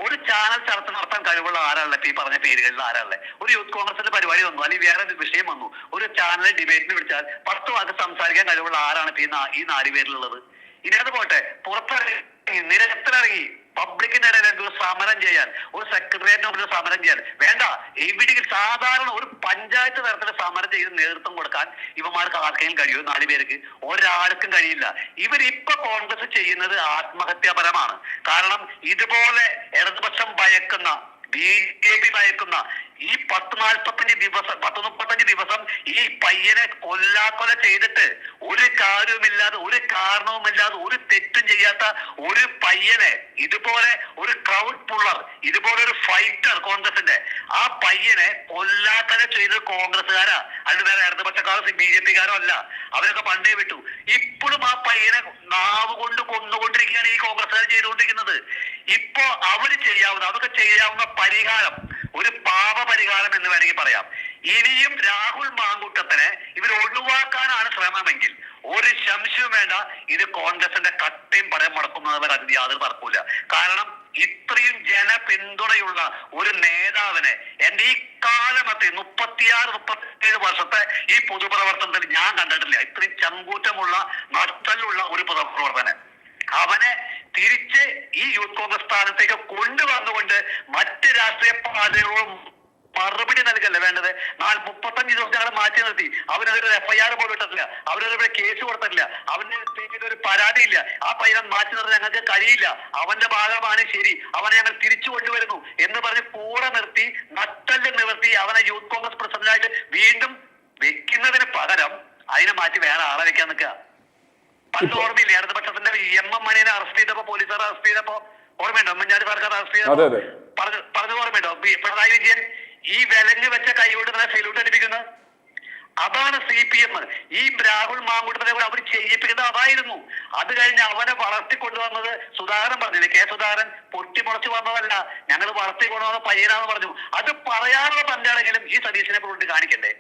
ഒരു ചാനൽ ചർച്ച നടത്താൻ കഴിവുള്ള ആരാളെ ഈ പറഞ്ഞ പേരുകളിൽ ആരാളെ? ഒരു യൂത്ത് കോൺഗ്രസിന്റെ പരിപാടി വന്നു, അല്ലെങ്കിൽ വേറെ വിഷയം വന്നു, ഒരു ചാനൽ ഡിബേറ്റിന് വിളിച്ചാൽ 10 വാക്ക് സംസാരിക്കാൻ കഴിവുള്ള ആരാണ് ഈ 4 പേരിലുള്ളത്? ഇനി അത് പോട്ടെ, പുറത്തിറങ്ങി നിരത്തിലിറങ്ങി പബ്ലിക്കിന്റെ ഇടയിൽ ഒരു സമരം ചെയ്യാൻ, ഒരു സെക്രട്ടേറിയറ്റിന് മുന്നിൽ സമരം ചെയ്യാൻ വേണ്ട, ഇവിടെ സാധാരണ ഒരു പഞ്ചായത്ത് തലത്തിൽ സമരം ചെയ്ത് നേതൃത്വം കൊടുക്കാൻ ഇവന്മാർക്ക് ആർക്കെങ്കിലും കഴിയുമോ? 4 പേർക്ക് ഒരാൾക്കും കഴിയില്ല. ഇവരിപ്പൊ കോൺഗ്രസ് ചെയ്യുന്നത് ആത്മഹത്യാപരമാണ്. കാരണം ഇതുപോലെ ഇടതുപക്ഷം ഭയക്കുന്ന, BJP ഭയക്കുന്ന ഈ 10-35 ദിവസം ഈ പയ്യനെ കൊല്ലാക്കൊല ചെയ്തിട്ട് ഒരു കാര്യവുമില്ലാതെ, ഒരു കാരണവുമില്ലാതെ, ഒരു തെറ്റും ചെയ്യാത്ത ഒരു പയ്യനെ, ഇതുപോലെ ഒരു ക്രൗഡ് പുള്ളർ, ഇതുപോലെ ഒരു ഫൈറ്റർ കോൺഗ്രസിന്റെ, ആ പയ്യനെ കൊല്ലാക്കൊല ചെയ്തത് കോൺഗ്രസ്സുകാരാ, അതിന് വേറെ ഇടതുപക്ഷക്കാരോ BJP-കാരോ അല്ല. അവരൊക്കെ പണ്ടേ വിട്ടു. ഇപ്പോഴും ആ പയ്യനെ നാവ് കൊണ്ട് കൊന്നുകൊണ്ടിരിക്കുകയാണ് ഈ കോൺഗ്രസ്സുകാർ ചെയ്തുകൊണ്ടിരിക്കുന്നത്. ഇപ്പോ അവർക്ക് ചെയ്യാവുന്ന പരിഹാരം ഒരു പാപപരിഹാരം എന്ന് വേണമെങ്കിൽ പറയാം. ഇനിയും രാഹുൽ മാങ്കൂട്ടത്തിനെ ഇവർ ഒഴിവാക്കാനാണ് ശ്രമമെങ്കിൽ ഒരു സംശയവും വേണ്ട, ഇത് കോൺഗ്രസിന്റെ കട്ടയും പടയം മുടക്കുന്നവർ അതിന് യാതൊരു തർക്കമില്ല. കാരണം ഇത്രയും ജനപിന്തുണയുള്ള ഒരു നേതാവിനെ എന്റെ ഈ കാലമത്തെ 36-37 വർഷത്തെ ഈ പൊതുപ്രവർത്തനത്തിൽ ഞാൻ കണ്ടിട്ടില്ല. ഇത്രയും ചങ്കൂറ്റമുള്ള നട്ടലുള്ള ഒരു പൊതുപ്രവർത്തകനെ, അവനെ തിരിച്ച് ഈ യൂത്ത് കോൺഗ്രസ് സ്ഥാനത്തേക്ക് കൊണ്ടുവന്നുകൊണ്ട് മറ്റ് രാഷ്ട്രീയ പാർട്ടികളോടും മറുപടി നൽകല്ല വേണ്ടത്. 35 ദിവസം ഞങ്ങൾ മാറ്റി നിർത്തി. അവനൊരു FIR പോലും ഇട്ടിട്ടില്ല, അവനൊരു കേസ് കൊടുത്തിട്ടില്ല, അവന് ഒരു പരാതിയില്ല. ആ പയ്യനെ മാറ്റി നിർത്താൻ ഞങ്ങൾക്ക് കഴിയില്ല. അവന്റെ ഭാഗമാണ് ശരി, അവനെ ഞങ്ങൾ തിരിച്ചു കൊണ്ടുവരുന്നു എന്ന് പറഞ്ഞ് കൂടെ നിർത്തി നട്ടല് നിവർത്തി അവനെ യൂത്ത് കോൺഗ്രസ് പ്രസിഡന്റായിട്ട് വീണ്ടും വെക്കുന്നതിന് പകരം അതിനെ മാറ്റി വേറെ ആളെ വെക്കാൻ നിൽക്കുക. പണ്ട് ഓർമ്മയില്ലേ ഇടതുപക്ഷത്തിന്റെ MM മണിയെ അറസ്റ്റ് ചെയ്തപ്പോ, പോലീസുകാർ അറസ്റ്റ് ചെയ്തപ്പോ ഓർമ്മയുണ്ടോ? ഉമ്മൻചാണ്ടി സർക്കാർ അറസ്റ്റ് ചെയ്തപ്പോ പറഞ്ഞു ഓർമ്മയുണ്ടോ? പിണറായി വിജയൻ ഈ വിലങ്ങ് വെച്ച കൈകൊണ്ട് തന്നെ സല്യൂട്ട് അടിപ്പിക്കുന്നത്. അതാണ് CPM. ഈ രാഹുൽ മാങ്കൂട്ടത്തിനെ കൂടെ അവർ ചെയ്യിപ്പിക്കുന്നത് അതായിരുന്നു. അത് കഴിഞ്ഞ് അവനെ വളർത്തിക്കൊണ്ടുവന്നത് സുധാകരൻ പറഞ്ഞില്ലേ, K. സുധാകരൻ പൊട്ടിമുളച്ച് വന്നതല്ല, ഞങ്ങൾ വളർത്തിക്കൊണ്ടുവന്ന പയ്യനാന്ന് പറഞ്ഞു. അത് പറയാനുള്ള തന്നെയാണെങ്കിലും ഈ സതീശനെ കൊണ്ട് കാണിക്കണ്ടേ?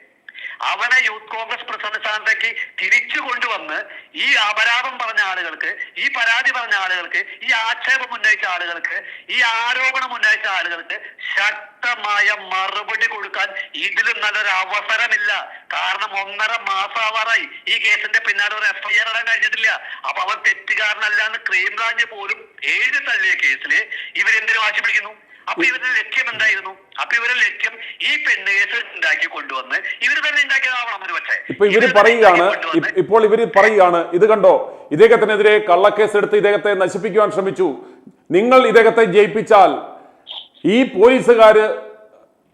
അവനെ യൂത്ത് കോൺഗ്രസ് പ്രസിഡന്റ് സ്ഥാനത്തേക്ക് തിരിച്ചു കൊണ്ടുവന്ന് ഈ അപരാധം പറഞ്ഞ ആളുകൾക്ക്, ഈ പരാതി പറഞ്ഞ ആളുകൾക്ക്, ഈ ആക്ഷേപം ഉന്നയിച്ച ആളുകൾക്ക്, ഈ ആരോപണം ഉന്നയിച്ച ആളുകൾക്ക് ശക്തമായ മറുപടി കൊടുക്കാൻ ഇതിലും നല്ലൊരു അവസരമില്ല. കാരണം 1.5 മാസമാവാറായി ഈ കേസിന്റെ പിന്നാലെ ഒരു FIR ഇടാൻ കഴിഞ്ഞിട്ടില്ല. അപ്പൊ അവൻ തെറ്റുകാരനല്ല എന്ന് ക്രൈംബ്രാഞ്ച് പോലും എഴുതി തള്ളിയ കേസില് ഇവരെന്തിനു വാശി പിടിക്കുന്നു? അപ്പൊ ഇവരുടെ ലക്ഷ്യം എന്തായിരുന്നു? അപ്പൊ ഇവരുടെ ലക്ഷ്യം ഈ പെണ്ണേസ് ഉണ്ടാക്കി കൊണ്ടുവന്ന് ഇവർ തന്നെ ഉണ്ടാക്കിയതാവണം ഒരു പക്ഷേ. ഇപ്പോൾ ഇവര് പറയുകയാണ് ഇത് കണ്ടോ, ഇദ്ദേഹത്തിനെതിരെ കള്ളക്കേസ് എടുത്ത് ഇദ്ദേഹത്തെ നശിപ്പിക്കുവാൻ ശ്രമിച്ചു, നിങ്ങൾ ഇദ്ദേഹത്തെ ജയിപ്പിച്ചാൽ ഈ പോലീസുകാര്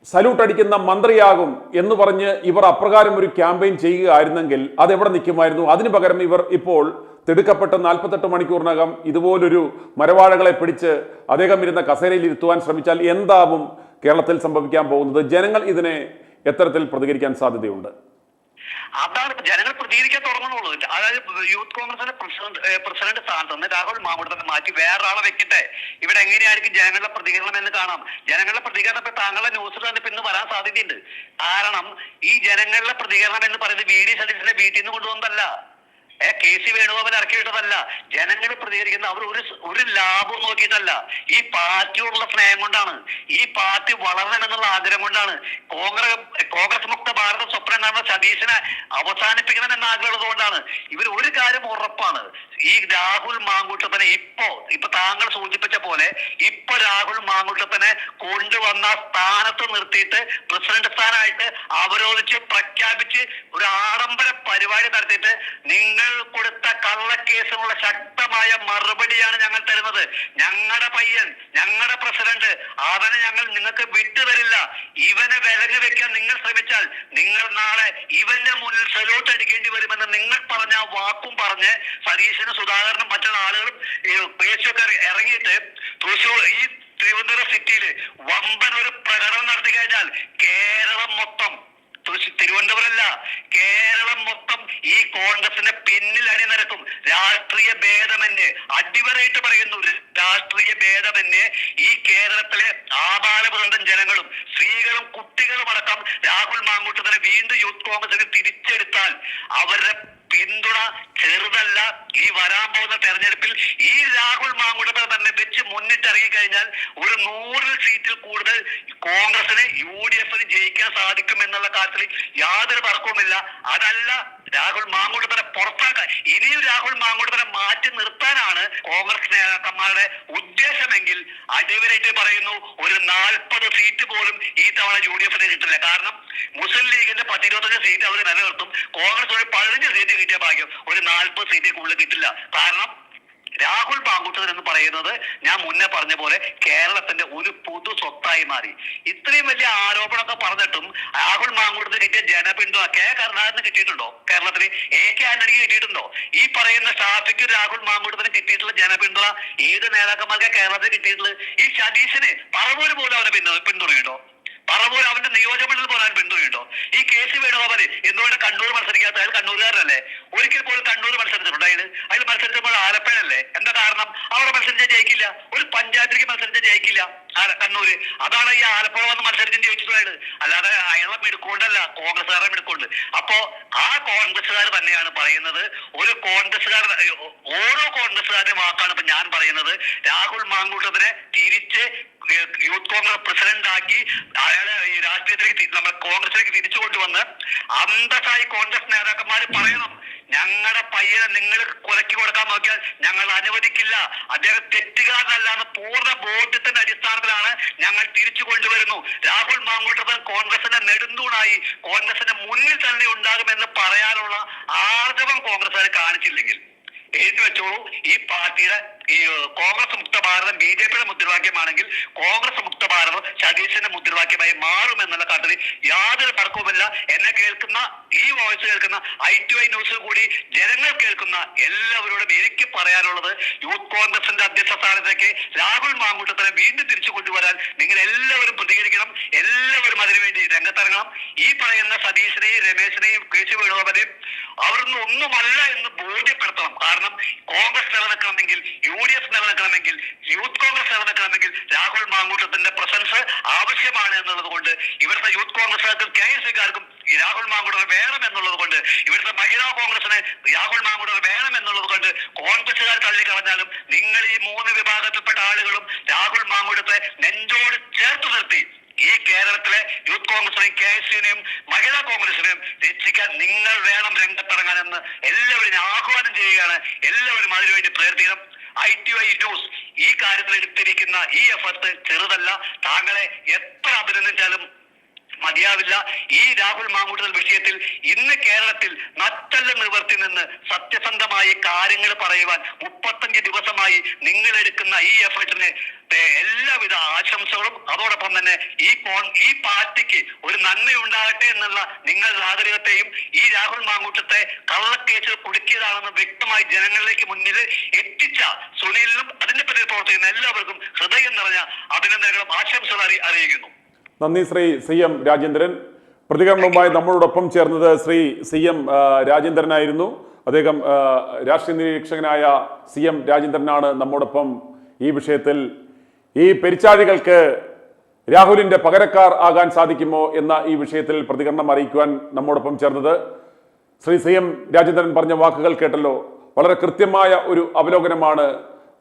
സല്യൂട്ട് അടിക്കുന്ന മന്ത്രിയാകും എന്ന് പറഞ്ഞ് ഇവർ അപ്രകാരം ഒരു ക്യാമ്പയിൻ ചെയ്യുകയായിരുന്നെങ്കിൽ അതെവിടെ നിൽക്കുമായിരുന്നു? അതിനു പകരം ഇവർ ഇപ്പോൾ തിടുക്കപ്പെട്ട് 48 മണിക്കൂറിനകം ഇതുപോലൊരു മരവാഴകളെ പിടിച്ച് അദ്ദേഹം ഇരുന്ന കസേരയിൽ ഇരുത്തുവാൻ ശ്രമിച്ചാൽ എന്താവും കേരളത്തിൽ സംഭവിക്കാൻ പോകുന്നത്? ജനങ്ങൾ ഇതിനെ എത്തരത്തിൽ പ്രതികരിക്കാൻ സാധ്യതയുണ്ട്? അതാണ് ജനങ്ങൾ പ്രതികരിക്കാൻ തുടങ്ങുന്നുള്ളൂ. അതായത് യൂത്ത് കോൺഗ്രസിന്റെ പ്രസിഡന്റ് സ്ഥാനത്ത് നിന്ന് രാഹുൽ മാങ്കൂട്ടത്തിനെ മാറ്റി വേറെ ആളെ വെക്കട്ടെ, ഇവിടെ എങ്ങനെയായിരിക്കും ജനങ്ങളുടെ പ്രതികരണം എന്ന് കാണാം. ജനങ്ങളുടെ പ്രതികരണം ഇപ്പൊ താങ്കളുടെ ന്യൂസിൽ തന്നെ ഇന്ന് വരാൻ സാധ്യതയുണ്ട്. കാരണം ഈ ജനങ്ങളുടെ പ്രതികരണം എന്ന് പറയുന്നത് VD സതീശന്റെ വീട്ടിൽ നിന്ന് കൊണ്ടുവന്നതല്ല, KC വേണുഗോപാൽ ഇറക്കി വിട്ടതല്ല. ജനങ്ങൾ പ്രതികരിക്കുന്ന അവർ ഒരു ലാഭം നോക്കിയിട്ടല്ല, ഈ പാർട്ടിയോടുള്ള സ്നേഹം കൊണ്ടാണ്, ഈ പാർട്ടി വളരണമെന്നുള്ള ആഗ്രഹം കൊണ്ടാണ്. കോൺഗ്രസ് മുക്ത ഭാരത സ്വപ്നം കാണുന്ന സതീശനെ അവസാനിപ്പിക്കണമെന്ന ആഗ്രഹമുള്ളത് കൊണ്ടാണ്. ഇവർ ഒരു കാര്യം ഉറപ്പാണ്, ഈ രാഹുൽ മാങ്കൂട്ടത്തിനെ ഇപ്പൊ താങ്കൾ സൂചിപ്പിച്ച പോലെ ഇപ്പൊ രാഹുൽ മാങ്കൂട്ടത്തിനെ കൊണ്ടുവന്ന സ്ഥാനത്ത് നിർത്തിയിട്ട് പ്രസിഡന്റ് സ്ഥാനമായിട്ട് അവരോധിച്ച് പ്രഖ്യാപിച്ച് ഒരു ആഡംബര പരിപാടി നടത്തിയിട്ട് നിങ്ങൾ കൊടുത്ത കള്ളക്കേസിനുള്ള ശക്തമായ മറുപടിയാണ് ഞങ്ങൾ തരുന്നത്. ഞങ്ങളുടെ പയ്യൻ, ഞങ്ങളുടെ പ്രസിഡന്റ്, അവനെ ഞങ്ങൾ നിങ്ങൾക്ക് വിട്ടുതരില്ല. ഇവനെ വിലങ്ങ് വെക്കാൻ നിങ്ങൾ ശ്രമിച്ചാൽ നിങ്ങൾ നാളെ ഇവന്റെ മുന്നിൽ സല്യൂട്ട് അടിക്കേണ്ടി വരുമെന്ന് നിങ്ങൾ പറഞ്ഞ വാക്കും പറഞ്ഞ് സതീശനും സുധാകരനും മറ്റുള്ള ആളുകളും പേശൊക്കെ ഇറങ്ങിയിട്ട് തൃശ്ശൂർ ഈ തിരുവനന്തപുരം സിറ്റിയില് വമ്പൻ ഒരു പ്രകടനം നടത്തി കഴിഞ്ഞാൽ കേരളം മൊത്തം, തിരുവനന്തപുരമല്ല കേരളം മൊത്തം ഈ കോൺഗ്രസിന്റെ പിന്നിൽ അണിനിരക്കും. രാഷ്ട്രീയ ഭേദമന്യേ, അടിവരായിട്ട് പറയുന്നു, രാഷ്ട്രീയ ഭേദമന്യേ ഈ കേരളത്തിലെ ആബാലവൃന്ദം ജനങ്ങളും സ്ത്രീകളും കുട്ടികളും അടക്കം രാഹുൽ മാങ്കൂട്ടത്തിനെ വീണ്ടും യൂത്ത് കോൺഗ്രസിന് തിരിച്ചെടുത്താൽ അവരുടെ പിന്തുണ ചെറുതല്ല. ഈ വരാൻ പോകുന്ന തെരഞ്ഞെടുപ്പിൽ ഈ രാഹുൽ മാങ്കൂട്ടത്തെ തന്നെ വെച്ച് മുന്നിട്ടിറങ്ങി കഴിഞ്ഞാൽ ഒരു 100 സീറ്റിൽ കൂടുതൽ കോൺഗ്രസിന് UDFന് ജയിക്കാൻ സാധിക്കും എന്നുള്ള കാര്യത്തിൽ യാതൊരു തർക്കവുമില്ല. അതല്ല രാഹുൽ മാങ്കൂട്ടത്തിനെ പുറത്താക്കാൻ, ഇനിയും രാഹുൽ മാങ്കൂട്ടത്തിനെ മാറ്റി നിർത്താനാണ് കോൺഗ്രസ് നേതാക്കന്മാരുടെ ഉദ്ദേശമെങ്കിൽ അടിവരായിട്ട് പറയുന്നു, ഒരു 40 സീറ്റ് പോലും ഈ തവണ UDFന് കിട്ടില്ല. കാരണം മുസ്ലിം ലീഗിന്റെ 10-25 സീറ്റ് അവർ നിലനിർത്തും. കോൺഗ്രസ് ഒരു 15 സീറ്റ് കിട്ടിയ ഭാഗ്യം, ഒരു 40 സീറ്റ് കൂടുതൽ കിട്ടില്ല. കാരണം രാഹുൽ മാങ്കൂട്ടത്തിൽ എന്ന് പറയുന്നത് ഞാൻ മുന്നേ പറഞ്ഞ പോലെ കേരളത്തിന്റെ ഒരു പൊതു സ്വത്തായി മാറി. ഇത്രയും വലിയ ആരോപണമൊക്കെ പറഞ്ഞിട്ടും രാഹുൽ മാങ്കൂട്ടത്തിന് കിട്ടിയ ജനപിന്തുണ കെ കരുണാകരന് കിട്ടിയിട്ടുണ്ടോ? കേരളത്തിന് AK ആന്റണിക്ക് കിട്ടിയിട്ടുണ്ടോ? ഈ പറയുന്ന ഷാഫിക്ക് രാഹുൽ മാങ്കൂട്ടത്തിന് കിട്ടിയിട്ടുള്ള ജനപിന്തുണ ഏത് നേതാക്കന്മാർക്ക് കേരളത്തിൽ കിട്ടിയിട്ടുള്ളത്? ഈ സതീശന് പറവൂര് പോലും അവനെ പിന്തുണയുണ്ടോ? പറവൂർ അവന്റെ നിയോജകമണ്ഡലത്തിൽ പോലും പിന്തുണയുണ്ടോ? ഈ KC വേണുഗോപാൽ എന്തുകൊണ്ട് കണ്ണൂർ മത്സരിക്കാത്ത? അയാൾ കണ്ണൂരുകാരനല്ലേ? ഒരിക്കൽ പോലും കണ്ണൂർ മത്സരിച്ചിട്ടുണ്ടോ? അതിൽ മത്സരിച്ചപ്പോൾ ആലപ്പുഴയല്ലേ? എന്താ കാരണം? അവിടെ മത്സരിച്ചാൽ ജയിക്കില്ല. ഒരു പഞ്ചായത്തിലേക്ക് മത്സരിച്ചാൽ ജയിക്കില്ല കണ്ണൂര്. അതാണ് ഈ ആലപ്പുഴ വന്ന് മത്സരിച്ചും ജയിച്ചിട്ടുള്ളത്. അല്ലാതെ അയാളെ മിടുക്കൊണ്ടല്ല, കോൺഗ്രസ്സുകാരെ മിടുക്കൊണ്ട്. അപ്പോ ആ കോൺഗ്രസ്സുകാർ തന്നെയാണ് പറയുന്നത്, ഓരോ കോൺഗ്രസ്സുകാരുടെ വാക്കാണ് ഇപ്പൊ ഞാൻ പറയുന്നത്. രാഹുൽ മാങ്കൂട്ടത്തിനെ തിരിച്ച് യൂത്ത് കോൺഗ്രസ് പ്രസിഡന്റ് ആക്കി അയാളെ ഈ രാഷ്ട്രീയത്തിലേക്ക് നമ്മുടെ കോൺഗ്രസിലേക്ക് തിരിച്ചു കൊണ്ടുവന്ന് അന്തസ്സായി കോൺഗ്രസ് നേതാക്കന്മാർ പറയണം, ഞങ്ങളുടെ പയ്യനെ നിങ്ങൾ കൊലക്കി കൊടുക്കാൻ നോക്കിയാൽ ഞങ്ങൾ അനുവദിക്കില്ല, അദ്ദേഹം തെറ്റുകാരനല്ല എന്ന് പൂർണ്ണ ബോധ്യത്തിന്റെ അടിസ്ഥാനത്തിലാണ് ഞങ്ങൾ തിരിച്ചു കൊണ്ടുവരുന്നു. രാഹുൽ മാങ്കൂട്ടത്തിൽ കോൺഗ്രസിന്റെ നെടുന്തൂണായി കോൺഗ്രസിന്റെ മുന്നിൽ തന്നെ ഉണ്ടാകുമെന്ന് പറയാനുള്ള ആർജവം കോൺഗ്രസ്സുകാർ കാണിച്ചില്ലെങ്കിൽ എഴുതി വെച്ചോളൂ, ഈ പാർട്ടിയുടെ ഈ കോൺഗ്രസ് മുക്ത ഭാരതം BJPയുടെ മുദ്രാവാക്യമാണെങ്കിൽ കോൺഗ്രസ് മുക്ത ഭാരതം സതീശന്റെ മുദ്രാവാക്യമായി മാറുമെന്നുള്ള കാര്യത്തിൽ യാതൊരു തർക്കവുമില്ല. എന്നെ കേൾക്കുന്ന ഈ വോയിസ് കേൾക്കുന്ന I2I ന്യൂസിൽ കൂടി ജനങ്ങൾ കേൾക്കുന്ന എല്ലാവരോടും എനിക്ക് പറയാനുള്ളത്, യൂത്ത് കോൺഗ്രസിന്റെ അധ്യക്ഷ സ്ഥാനത്തേക്ക് രാഹുൽ മാങ്കൂട്ടത്തിനെ വീണ്ടും തിരിച്ചു കൊണ്ടുവരാൻ നിങ്ങൾ എല്ലാവരും പ്രതികരിക്കണം, എല്ലാവരും അതിനുവേണ്ടി രംഗത്തിറങ്ങണം. ഈ പറയുന്ന സതീശനെയും രമേശിനെയും KC വേണുഗോപാലിനെയും അവരൊന്നും ഒന്നുമല്ല എന്ന് ബോധ്യപ്പെടുത്തണം. കാരണം കോൺഗ്രസ് നിലനിൽക്കണമെങ്കിൽ, UDF നിലനിൽക്കണമെങ്കിൽ, യൂത്ത് കോൺഗ്രസ് നിലനിൽക്കണമെങ്കിൽ രാഹുൽ മാങ്കൂട്ടത്തിന്റെ പ്രസൻസ് ആവശ്യമാണ് എന്നുള്ളത് കൊണ്ട് ഇവിടുത്തെ യൂത്ത് കോൺഗ്രസുകാർക്കും KSCക്കാർക്കും രാഹുൽ മാങ്കൂട്ടർ വേണം എന്നുള്ളത് കൊണ്ട്, ഇവിടുത്തെ മഹിളാ കോൺഗ്രസിന് രാഹുൽ മാങ്കൂട്ടർ വേണം എന്നുള്ളത് കൊണ്ട് കോൺഗ്രസുകാർ തള്ളിക്കളഞ്ഞാലും നിങ്ങൾ ഈ 3 വിഭാഗത്തിൽപ്പെട്ട ആളുകളും രാഹുൽ മാങ്കൂട്ടത്തെ നെഞ്ചോട് ചേർത്ത് നിർത്തി ഈ കേരളത്തിലെ യൂത്ത് കോൺഗ്രസിനെയും KSCനെയും മഹിളാ കോൺഗ്രസിനെയും രക്ഷിക്കാൻ നിങ്ങൾ വേണം രംഗത്തിറങ്ങാനെന്ന് എല്ലാവരും ആഹ്വാനം ചെയ്യുകയാണ്. എല്ലാവരും അതിനുവേണ്ടി പ്രയത്നിക്കണം. I2I ന്യൂസ് ഈ കാര്യത്തിൽ എടുത്തിരിക്കുന്ന ഈ എഫർട്ട് ചെറുതല്ല. താങ്കളെ എത്ര അഭിനന്ദിച്ചാലും മതിയാവില്ല. ഈ രാഹുൽ മാങ്കൂട്ടൽ വിഷയത്തിൽ ഇന്ന് കേരളത്തിൽ നട്ടെല്ല് നിവർത്തി നിന്ന് സത്യസന്ധമായി കാര്യങ്ങൾ പറയുവാൻ 35 ദിവസമായി നിങ്ങൾ എടുക്കുന്ന ഈ എഫർട്ടിന് എല്ലാവിധ ആശംസകളും, അതോടൊപ്പം തന്നെ ഈ പാർട്ടിക്ക് ഒരു നന്മയുണ്ടാകട്ടെ എന്നുള്ള നിങ്ങളുടെ ആഗ്രഹത്തെയും ഈ രാഹുൽ മാങ്കൂട്ടത്തെ കള്ളക്കേസിൽ കുടുക്കിയതാണെന്ന് വ്യക്തമായി ജനങ്ങളിലേക്ക് മുന്നിൽ എത്തിച്ച സുനിലിനും അതിന്റെ പിന്നിൽ പ്രവർത്തിക്കുന്ന എല്ലാവർക്കും ഹൃദയം നിറഞ്ഞ അഭിനന്ദനങ്ങളും ആശംസകൾ അറിയിക്കുന്നു. നന്ദി ശ്രീ CM രാജേന്ദ്രൻ. പ്രതികരണവുമായി നമ്മളോടൊപ്പം ചേർന്നത് ശ്രീ CM രാജേന്ദ്രനായിരുന്നു. അദ്ദേഹം രാഷ്ട്രീയ നിരീക്ഷകനായ CM രാജേന്ദ്രനാണ് നമ്മോടൊപ്പം ഈ വിഷയത്തിൽ. ഈ പെരിച്ചാഴികൾക്ക് രാഹുലിന്റെ പകരക്കാർ ആകാൻ സാധിക്കുമോ എന്ന ഈ വിഷയത്തിൽ പ്രതികരണം അറിയിക്കുവാൻ നമ്മോടൊപ്പം ചേർന്നത്. ശ്രീ CM രാജേന്ദ്രൻ പറഞ്ഞ വാക്കുകൾ കേട്ടല്ലോ. വളരെ കൃത്യമായ ഒരു അവലോകനമാണ്,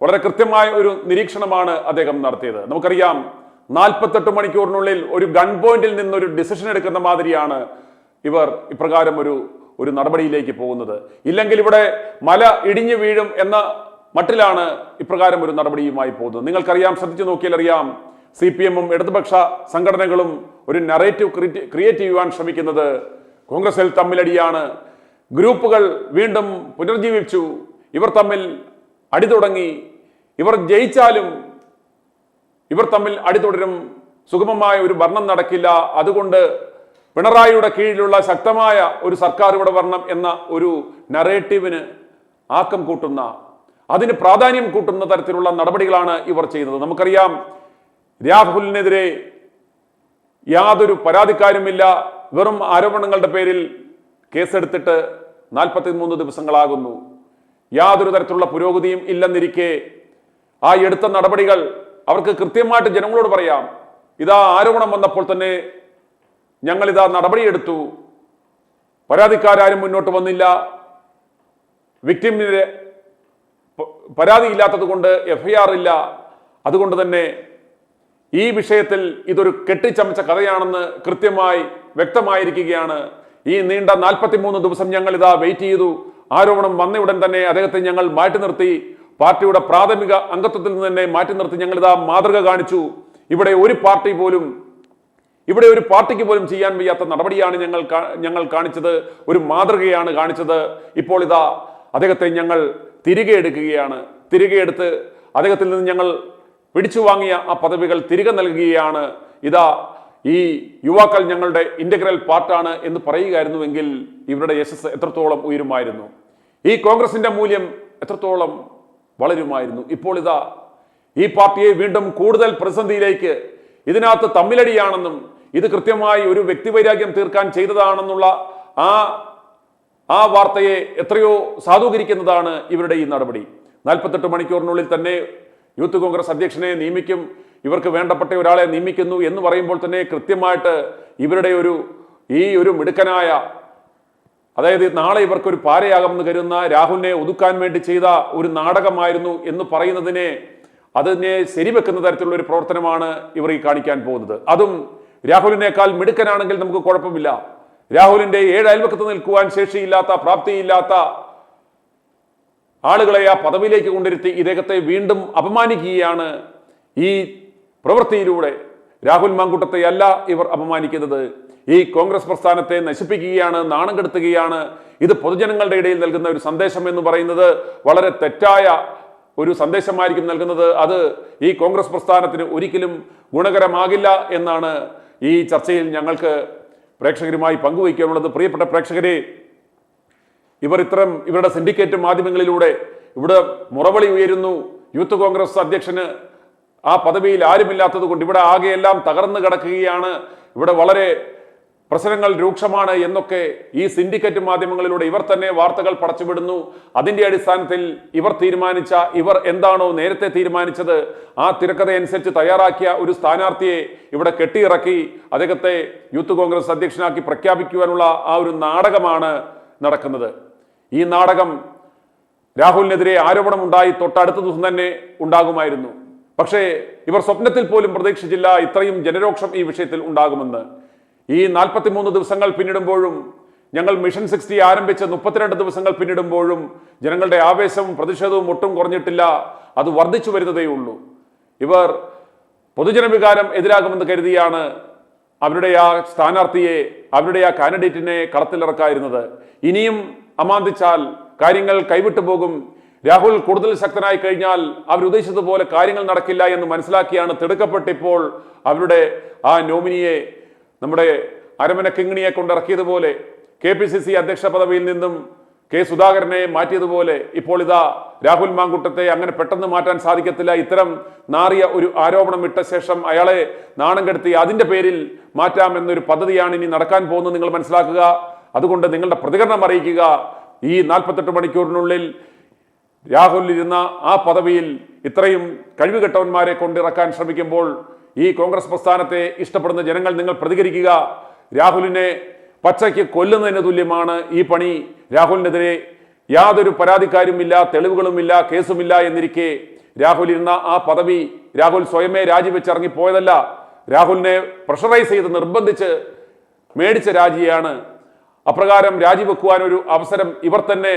വളരെ കൃത്യമായ ഒരു നിരീക്ഷണമാണ് അദ്ദേഹം നടത്തിയത്. നമുക്കറിയാം, 48 മണിക്കൂറിനുള്ളിൽ ഒരു ഗൺ പോയിന്റിൽ നിന്നൊരു ഡിസിഷൻ എടുക്കുന്ന മാതിരിയാണ് ഇവർ ഇപ്രകാരം ഒരു നടപടിയിലേക്ക് പോകുന്നത്. ഇല്ലെങ്കിൽ ഇവിടെ മല ഇടിഞ്ഞു വീഴും എന്ന മട്ടിലാണ് ഇപ്രകാരം ഒരു നടപടിയുമായി പോകുന്നത്. നിങ്ങൾക്കറിയാം, ശ്രദ്ധിച്ചു നോക്കിയാൽ അറിയാം, CPM-ഉം ഇടതുപക്ഷ സംഘടനകളും ഒരു നറേറ്റീവ് ക്രിയേറ്റ് ചെയ്യുവാൻ ശ്രമിക്കുന്നത് കോൺഗ്രസിൽ തമ്മിലടിയാണ്, ഗ്രൂപ്പുകൾ വീണ്ടും പുനർജീവിച്ചു, ഇവർ തമ്മിൽ അടി തുടങ്ങി, ഇവർ ജയിച്ചാലും ഇവർ തമ്മിൽ അടി തുടരും, സുഗമമായ ഒരു ഭരണം നടക്കില്ല, അതുകൊണ്ട് പിണറായിയുടെ കീഴിലുള്ള ശക്തമായ ഒരു സർക്കാർ ഇവിടെ വരണം എന്ന ഒരു നറേറ്റീവിന് ആക്കം കൂട്ടുന്ന, അതിന് പ്രാധാന്യം കൂട്ടുന്ന തരത്തിലുള്ള നടപടികളാണ് ഇവർ ചെയ്യുന്നത്. നമുക്കറിയാം, രാഹുലിനെതിരെ യാതൊരു പരാതിക്കാരുമില്ല, വെറും ആരോപണങ്ങളുടെ പേരിൽ കേസെടുത്തിട്ട് 43 ദിവസങ്ങളാകുന്നു. യാതൊരു തരത്തിലുള്ള പുരോഗതിയും ഇല്ലെന്നിരിക്കെ ആ എടുത്ത നടപടികൾ അവർക്ക് കൃത്യമായിട്ട് ജനങ്ങളോട് പറയാം, ഇതാ ആരോപണം വന്നപ്പോൾ തന്നെ ഞങ്ങളിതാ നടപടിയെടുത്തു, പരാതിക്കാരും മുന്നോട്ട് വന്നില്ല, വിക്ടിമിന് പരാതിയില്ലാത്തത് കൊണ്ട് FIR ഇല്ല, അതുകൊണ്ട് തന്നെ ഈ വിഷയത്തിൽ ഇതൊരു കെട്ടിച്ചമച്ച കഥയാണെന്ന് കൃത്യമായി വ്യക്തമായിരിക്കുകയാണ്. ഈ നീണ്ട 43 ദിവസം ഞങ്ങൾ ഇതാ വെയിറ്റ് ചെയ്തു, ആരോപണം വന്നയുടൻ തന്നെ അദ്ദേഹത്തെ ഞങ്ങൾ മാറ്റി നിർത്തി, പാർട്ടിയുടെ പ്രാഥമിക അംഗത്വത്തിൽ നിന്ന് തന്നെ മാറ്റി നിർത്തി ഞങ്ങളിതാ മാതൃക കാണിച്ചു. ഇവിടെ ഒരു പാർട്ടിക്ക് പോലും ചെയ്യാൻ വയ്യാത്ത നടപടിയാണ് ഞങ്ങൾ കാണിച്ചത്, ഒരു മാതൃകയാണ് കാണിച്ചത്. ഇപ്പോൾ ഇതാ അദ്ദേഹത്തെ ഞങ്ങൾ തിരികെ എടുക്കുകയാണ്. തിരികെ എടുത്ത് അദ്ദേഹത്തിൽ നിന്ന് ഞങ്ങൾ പിടിച്ചു വാങ്ങിയ ആ പദവികൾ തിരികെ നൽകുകയാണ്, ഇതാ ഈ യുവാക്കൾ ഞങ്ങളുടെ ഇന്റഗ്രൽ പാർട്ടാണ് എന്ന് പറയുകയായിരുന്നുവെങ്കിൽ ഇവരുടെ യശസ് എത്രത്തോളം ഉയരുമായിരുന്നു, ഈ കോൺഗ്രസിന്റെ മൂല്യം എത്രത്തോളം വളരുമായിരുന്നു. ഇപ്പോൾ ഇതാ ഈ പാർട്ടിയെ വീണ്ടും കൂടുതൽ പ്രതിസന്ധിയിലേക്ക്, ഇതിനകത്ത് തമ്മിലടിയാണെന്നും ഇത് കൃത്യമായി ഒരു വ്യക്തിവൈരാഗ്യം തീർക്കാൻ ചെയ്തതാണെന്നുള്ള ആ വാർത്തയെ എത്രയോ സാധൂകരിക്കുന്നതാണ് ഇവരുടെ ഈ നടപടി. 48 മണിക്കൂറിനുള്ളിൽ തന്നെ യൂത്ത് കോൺഗ്രസ് അധ്യക്ഷനെ നിയമിക്കും, ഇവർക്ക് വേണ്ടപ്പെട്ട ഒരാളെ നിയമിക്കുന്നു എന്ന് പറയുമ്പോൾ തന്നെ കൃത്യമായിട്ട് ഇവരുടെ ഈ ഒരു മിടുക്കനായ, അതായത് നാളെ ഇവർക്കൊരു പാരയാകുമെന്ന് കരുതുന്ന രാഹുലിനെ ഒതുക്കാൻ വേണ്ടി ചെയ്ത ഒരു നാടകമായിരുന്നു എന്ന് അതിനെ ശരിവെക്കുന്ന തരത്തിലുള്ള ഒരു പ്രവർത്തനമാണ് ഇവർ ഈ കാണിക്കാൻ പോകുന്നത്. അതും രാഹുലിനേക്കാൾ മിടുക്കനാണെങ്കിൽ നമുക്ക് കുഴപ്പമില്ല. രാഹുലിന്റെ 7 അയൽവക്കത്ത് നിൽക്കുവാൻ ശേഷിയില്ലാത്ത, പ്രാപ്തിയില്ലാത്ത ആളുകളെ ആ പദവിയിലേക്ക് കൊണ്ടിരുത്തി ഇദ്ദേഹത്തെ വീണ്ടും അപമാനിക്കുകയാണ് ഈ പ്രവൃത്തിയിലൂടെ. രാഹുൽ മാങ്കൂട്ടത്തെ അല്ല ഇവർ അപമാനിക്കുന്നത്, ഈ കോൺഗ്രസ് പ്രസ്ഥാനത്തെ നശിപ്പിക്കുകയാണ്, നാണം കെടുത്തുകയാണ്. ഇത് പൊതുജനങ്ങളുടെ ഇടയിൽ നൽകുന്ന ഒരു സന്ദേശം എന്ന് പറയുന്നത് വളരെ തെറ്റായ ഒരു സന്ദേശമായിരിക്കും നൽകുന്നത്. അത് ഈ കോൺഗ്രസ് പ്രസ്ഥാനത്തിന് ഒരിക്കലും ഗുണകരമാകില്ല എന്നാണ് ഈ ചർച്ചയിൽ ഞങ്ങൾക്ക് പ്രേക്ഷകരുമായി പങ്കുവയ്ക്കാനുള്ളത്. പ്രിയപ്പെട്ട പ്രേക്ഷകരെ, ഇവരുടെ സിൻഡിക്കേറ്റ് മാധ്യമങ്ങളിലൂടെ ഇവിടെ മുറവിളി ഉയരുന്നു. യൂത്ത് കോൺഗ്രസ് അധ്യക്ഷന് ആ പദവിയിൽ ആരുമില്ലാത്തത് കൊണ്ട് ഇവിടെ ആകെയെല്ലാം തകർന്നു കിടക്കുകയാണ്, ഇവിടെ വളരെ പ്രശ്നങ്ങൾ രൂക്ഷമാണ് എന്നൊക്കെ ഈ സിൻഡിക്കേറ്റ് മാധ്യമങ്ങളിലൂടെ ഇവർ തന്നെ വാർത്തകൾ പടച്ചുവിടുന്നു. അതിന്റെ അടിസ്ഥാനത്തിൽ ഇവർ എന്താണോ നേരത്തെ തീരുമാനിച്ചത് ആ തിരക്കഥയനുസരിച്ച് തയ്യാറാക്കിയ ഒരു സ്ഥാനാർത്ഥിയെ ഇവിടെ കെട്ടിയിറക്കി അദ്ദേഹത്തെ യൂത്ത് കോൺഗ്രസ് അധ്യക്ഷനാക്കി പ്രഖ്യാപിക്കുവാനുള്ള ആ ഒരു നാടകമാണ് നടക്കുന്നത്. ഈ നാടകം രാഹുലിനെതിരെ ആരോപണമുണ്ടായി തൊട്ടടുത്ത ദിവസം തന്നെ ഉണ്ടാകുമായിരുന്നു. പക്ഷേ ഇവർ സ്വപ്നത്തിൽ പോലും പ്രതീക്ഷിച്ചില്ല ഇത്രയും ജനരോക്ഷം ഈ വിഷയത്തിൽ ഉണ്ടാകുമെന്ന്. ഈ 43 ദിവസങ്ങൾ പിന്നിടുമ്പോഴും, ഞങ്ങൾ മിഷൻ 60 ആരംഭിച്ച 32 ദിവസങ്ങൾ പിന്നിടുമ്പോഴും ജനങ്ങളുടെ ആവേശവും പ്രതിഷേധവും ഒട്ടും കുറഞ്ഞിട്ടില്ല, അത് വർദ്ധിച്ചു വരുന്നതേ ഉള്ളൂ. ഇവർ പൊതുജനവികാരം എതിരാകുമെന്ന് കരുതിയാണ് അവരുടെ ആ സ്ഥാനാർത്ഥിയെ, അവരുടെ ആ കാൻഡിഡേറ്റിനെ കളത്തിലിറക്കായിരുന്നത്. ഇനിയും അമാന്തിച്ചാൽ കാര്യങ്ങൾ കൈവിട്ടു പോകും. രാഹുൽ കൂടുതൽ ശക്തനായി കഴിഞ്ഞാൽ അവരുദ്ദേശിച്ചതുപോലെ കാര്യങ്ങൾ നടക്കില്ല എന്ന് മനസ്സിലാക്കിയാണ് തിടുക്കപ്പെട്ടിപ്പോൾ അവരുടെ ആ നോമിനിയെ, നമ്മുടെ അരമന കിങ്ങിണിയെ കൊണ്ടിറക്കിയതുപോലെ, KPCC അധ്യക്ഷ പദവിയിൽ നിന്നും കെ സുധാകരനെ മാറ്റിയതുപോലെ ഇപ്പോൾ ഇതാ രാഹുൽ മാങ്കൂട്ടത്തെ അങ്ങനെ പെട്ടെന്ന് മാറ്റാൻ സാധിക്കത്തില്ല. ഇത്തരം നാറിയ ഒരു ആരോപണം ഇട്ട ശേഷം അയാളെ നാണം കെടുത്തി അതിന്റെ പേരിൽ മാറ്റാം എന്നൊരു പദ്ധതിയാണ് ഇനി നടക്കാൻ പോകുന്നത്, നിങ്ങൾ മനസ്സിലാക്കുക. അതുകൊണ്ട് നിങ്ങളുടെ പ്രതികരണം അറിയിക്കുക. ഈ 48 മണിക്കൂറിനുള്ളിൽ രാഹുൽ ഇരുന്ന ആ പദവിയിൽ ഇത്രയും കഴിവുകെട്ടവന്മാരെ കൊണ്ടിറക്കാൻ ശ്രമിക്കുമ്പോൾ ഈ കോൺഗ്രസ് പ്രസ്ഥാനത്തെ ഇഷ്ടപ്പെടുന്ന ജനങ്ങൾ നിങ്ങൾ പ്രതികരിക്കുക. രാഹുലിനെ പച്ചയ്ക്ക് കൊല്ലുന്നതിന് തുല്യമാണ് ഈ പണി. രാഹുലിനെതിരെ യാതൊരു പരാതിക്കാരുമില്ല, തെളിവുകളുമില്ല, കേസുമില്ല എന്നിരിക്കെ രാഹുൽ ഇരുന്ന ആ പദവി രാഹുൽ സ്വയമേ രാജിവെച്ചിറങ്ങിപ്പോയതല്ല, രാഹുലിനെ പ്രഷറൈസ് ചെയ്ത് നിർബന്ധിച്ച് മേടിച്ച രാജിയാണ്. അപ്രകാരം രാജിവെക്കുവാൻ ഒരു അവസരം ഇവർ തന്നെ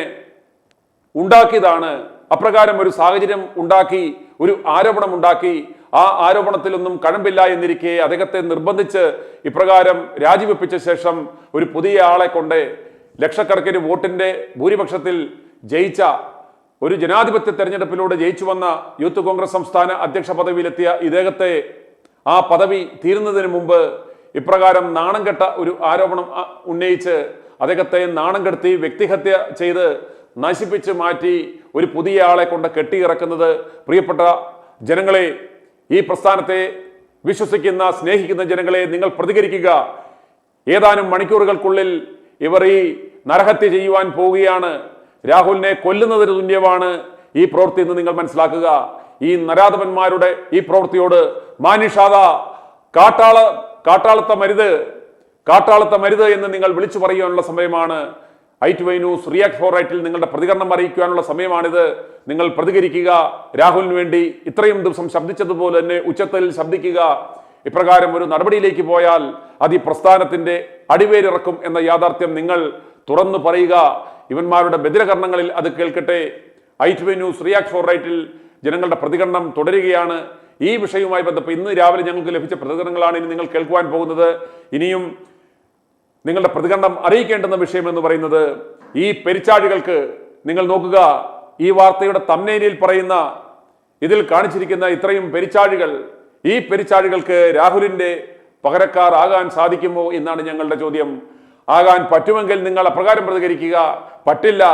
ഉണ്ടാക്കിയതാണ്. അപ്രകാരം ഒരു സാഹചര്യം ഉണ്ടാക്കി, ഒരു ആരോപണം ഉണ്ടാക്കി, ആ ആരോപണത്തിലൊന്നും കഴമ്പില്ല എന്നിരിക്കെ അദ്ദേഹത്തെ നിർബന്ധിച്ച് ഇപ്രകാരം രാജിവെപ്പിച്ച ശേഷം ഒരു പുതിയ ആളെ കൊണ്ട് ലക്ഷക്കണക്കിന് വോട്ടിന്റെ ഭൂരിപക്ഷത്തിൽ ജയിച്ച, ഒരു ജനാധിപത്യ തെരഞ്ഞെടുപ്പിലൂടെ ജയിച്ചു വന്ന യൂത്ത് കോൺഗ്രസ് സംസ്ഥാന അധ്യക്ഷ പദവിയിലെത്തിയ ഇദ്ദേഹത്തെ ആ പദവി തീരുന്നതിന് മുമ്പ് ഇപ്രകാരം നാണം കെട്ട ഒരു ആരോപണം ഉന്നയിച്ച് അദ്ദേഹത്തെ നാണം കെടുത്തി വ്യക്തിഹത്യ ചെയ്ത് നശിപ്പിച്ച് മാറ്റി ഒരു പുതിയ ആളെ കൊണ്ട് കെട്ടിയിറക്കുന്നത്, പ്രിയപ്പെട്ട ജനങ്ങളെ, ഈ പ്രസ്ഥാനത്തെ വിശ്വസിക്കുന്ന സ്നേഹിക്കുന്ന ജനങ്ങളെ, നിങ്ങൾ പ്രതികരിക്കുക. ഏതാനും മണിക്കൂറുകൾക്കുള്ളിൽ ഇവർ ഈ നരഹത്യ ചെയ്യുവാൻ പോവുകയാണ്. രാഹുലിനെ കൊല്ലുന്നതിന് തുല്യമാണ് ഈ പ്രവൃത്തി എന്ന് നിങ്ങൾ മനസ്സിലാക്കുക. ഈ നരാധപന്മാരുടെ ഈ പ്രവൃത്തിയോട് മാനുഷാത, കാട്ടാളത്ത മരുത് എന്ന് നിങ്ങൾ വിളിച്ചു പറയാനുള്ള സമയമാണ്. i2i ന്യൂസ് റിയാക്ട് ഫോർ റൈറ്റിൽ നിങ്ങളുടെ പ്രതികരണം അറിയിക്കുവാനുള്ള സമയമാണിത്. നിങ്ങൾ പ്രതികരിക്കുക. രാഹുലിന് വേണ്ടി ഇത്രയും ദിവസം ശബ്ദിച്ചതുപോലെ തന്നെ ഉച്ചത്തിൽ ശബ്ദിക്കുക. ഇപ്രകാരം ഒരു നടപടിയിലേക്ക് പോയാൽ അത് ഈ പ്രസ്ഥാനത്തിന്റെ അടിവേരിറക്കും എന്ന യാഥാർത്ഥ്യം നിങ്ങൾ തുറന്നു പറയുക. ഇവന്മാരുടെ ബദിരകർണങ്ങളിൽ അത് കേൾക്കട്ടെ. i2i ന്യൂസ് റിയാക്ട് ഫോർ റൈറ്റിൽ ജനങ്ങളുടെ പ്രതികരണം തുടരുകയാണ്. ഈ വിഷയവുമായി ബന്ധപ്പെട്ട് ഇന്ന് രാവിലെ ഞങ്ങൾക്ക് ലഭിച്ച പ്രതികരണങ്ങളാണ് ഇനി നിങ്ങൾ കേൾക്കുവാൻ പോകുന്നത്. ഇനിയും നിങ്ങളുടെ പ്രതികരണം അറിയിക്കേണ്ടുന്ന വിഷയം എന്ന് പറയുന്നത്, ഈ പെരിച്ചാഴികൾക്ക് നിങ്ങൾ നോക്കുക, ഈ വാർത്തയുടെ തംബ്നെയിലിൽ പറയുന്ന ഇതിൽ കാണിച്ചിരിക്കുന്ന ഇത്രയും പെരിച്ചാഴികൾ, ഈ പെരിച്ചാഴികൾക്ക് രാഹുലിന്റെ പകരക്കാർ ആകാൻ സാധിക്കുമോ എന്നാണ് ഞങ്ങളുടെ ചോദ്യം. ആകാൻ പറ്റുമെങ്കിൽ നിങ്ങൾ അപ്രകാരം പ്രതികരിക്കുക. പറ്റില്ല,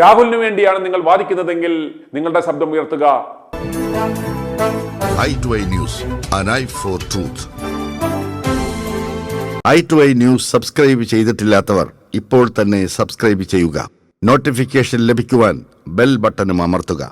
രാഹുലിന് വേണ്ടിയാണ് നിങ്ങൾ വാദിക്കുന്നതെങ്കിൽ നിങ്ങളുടെ ശബ്ദം ഉയർത്തുക. i2i News, an eye for truth. i2i News subscribe ചെയ്തിട്ടില്ലാത്തവർ ഇപ്പോൾ തന്നെ സബ്സ്ക്രൈബ് ചെയ്യുക. നോട്ടിഫിക്കേഷൻ ലഭിക്കുവാൻ ബെൽ ബട്ടണും അമർത്തുക.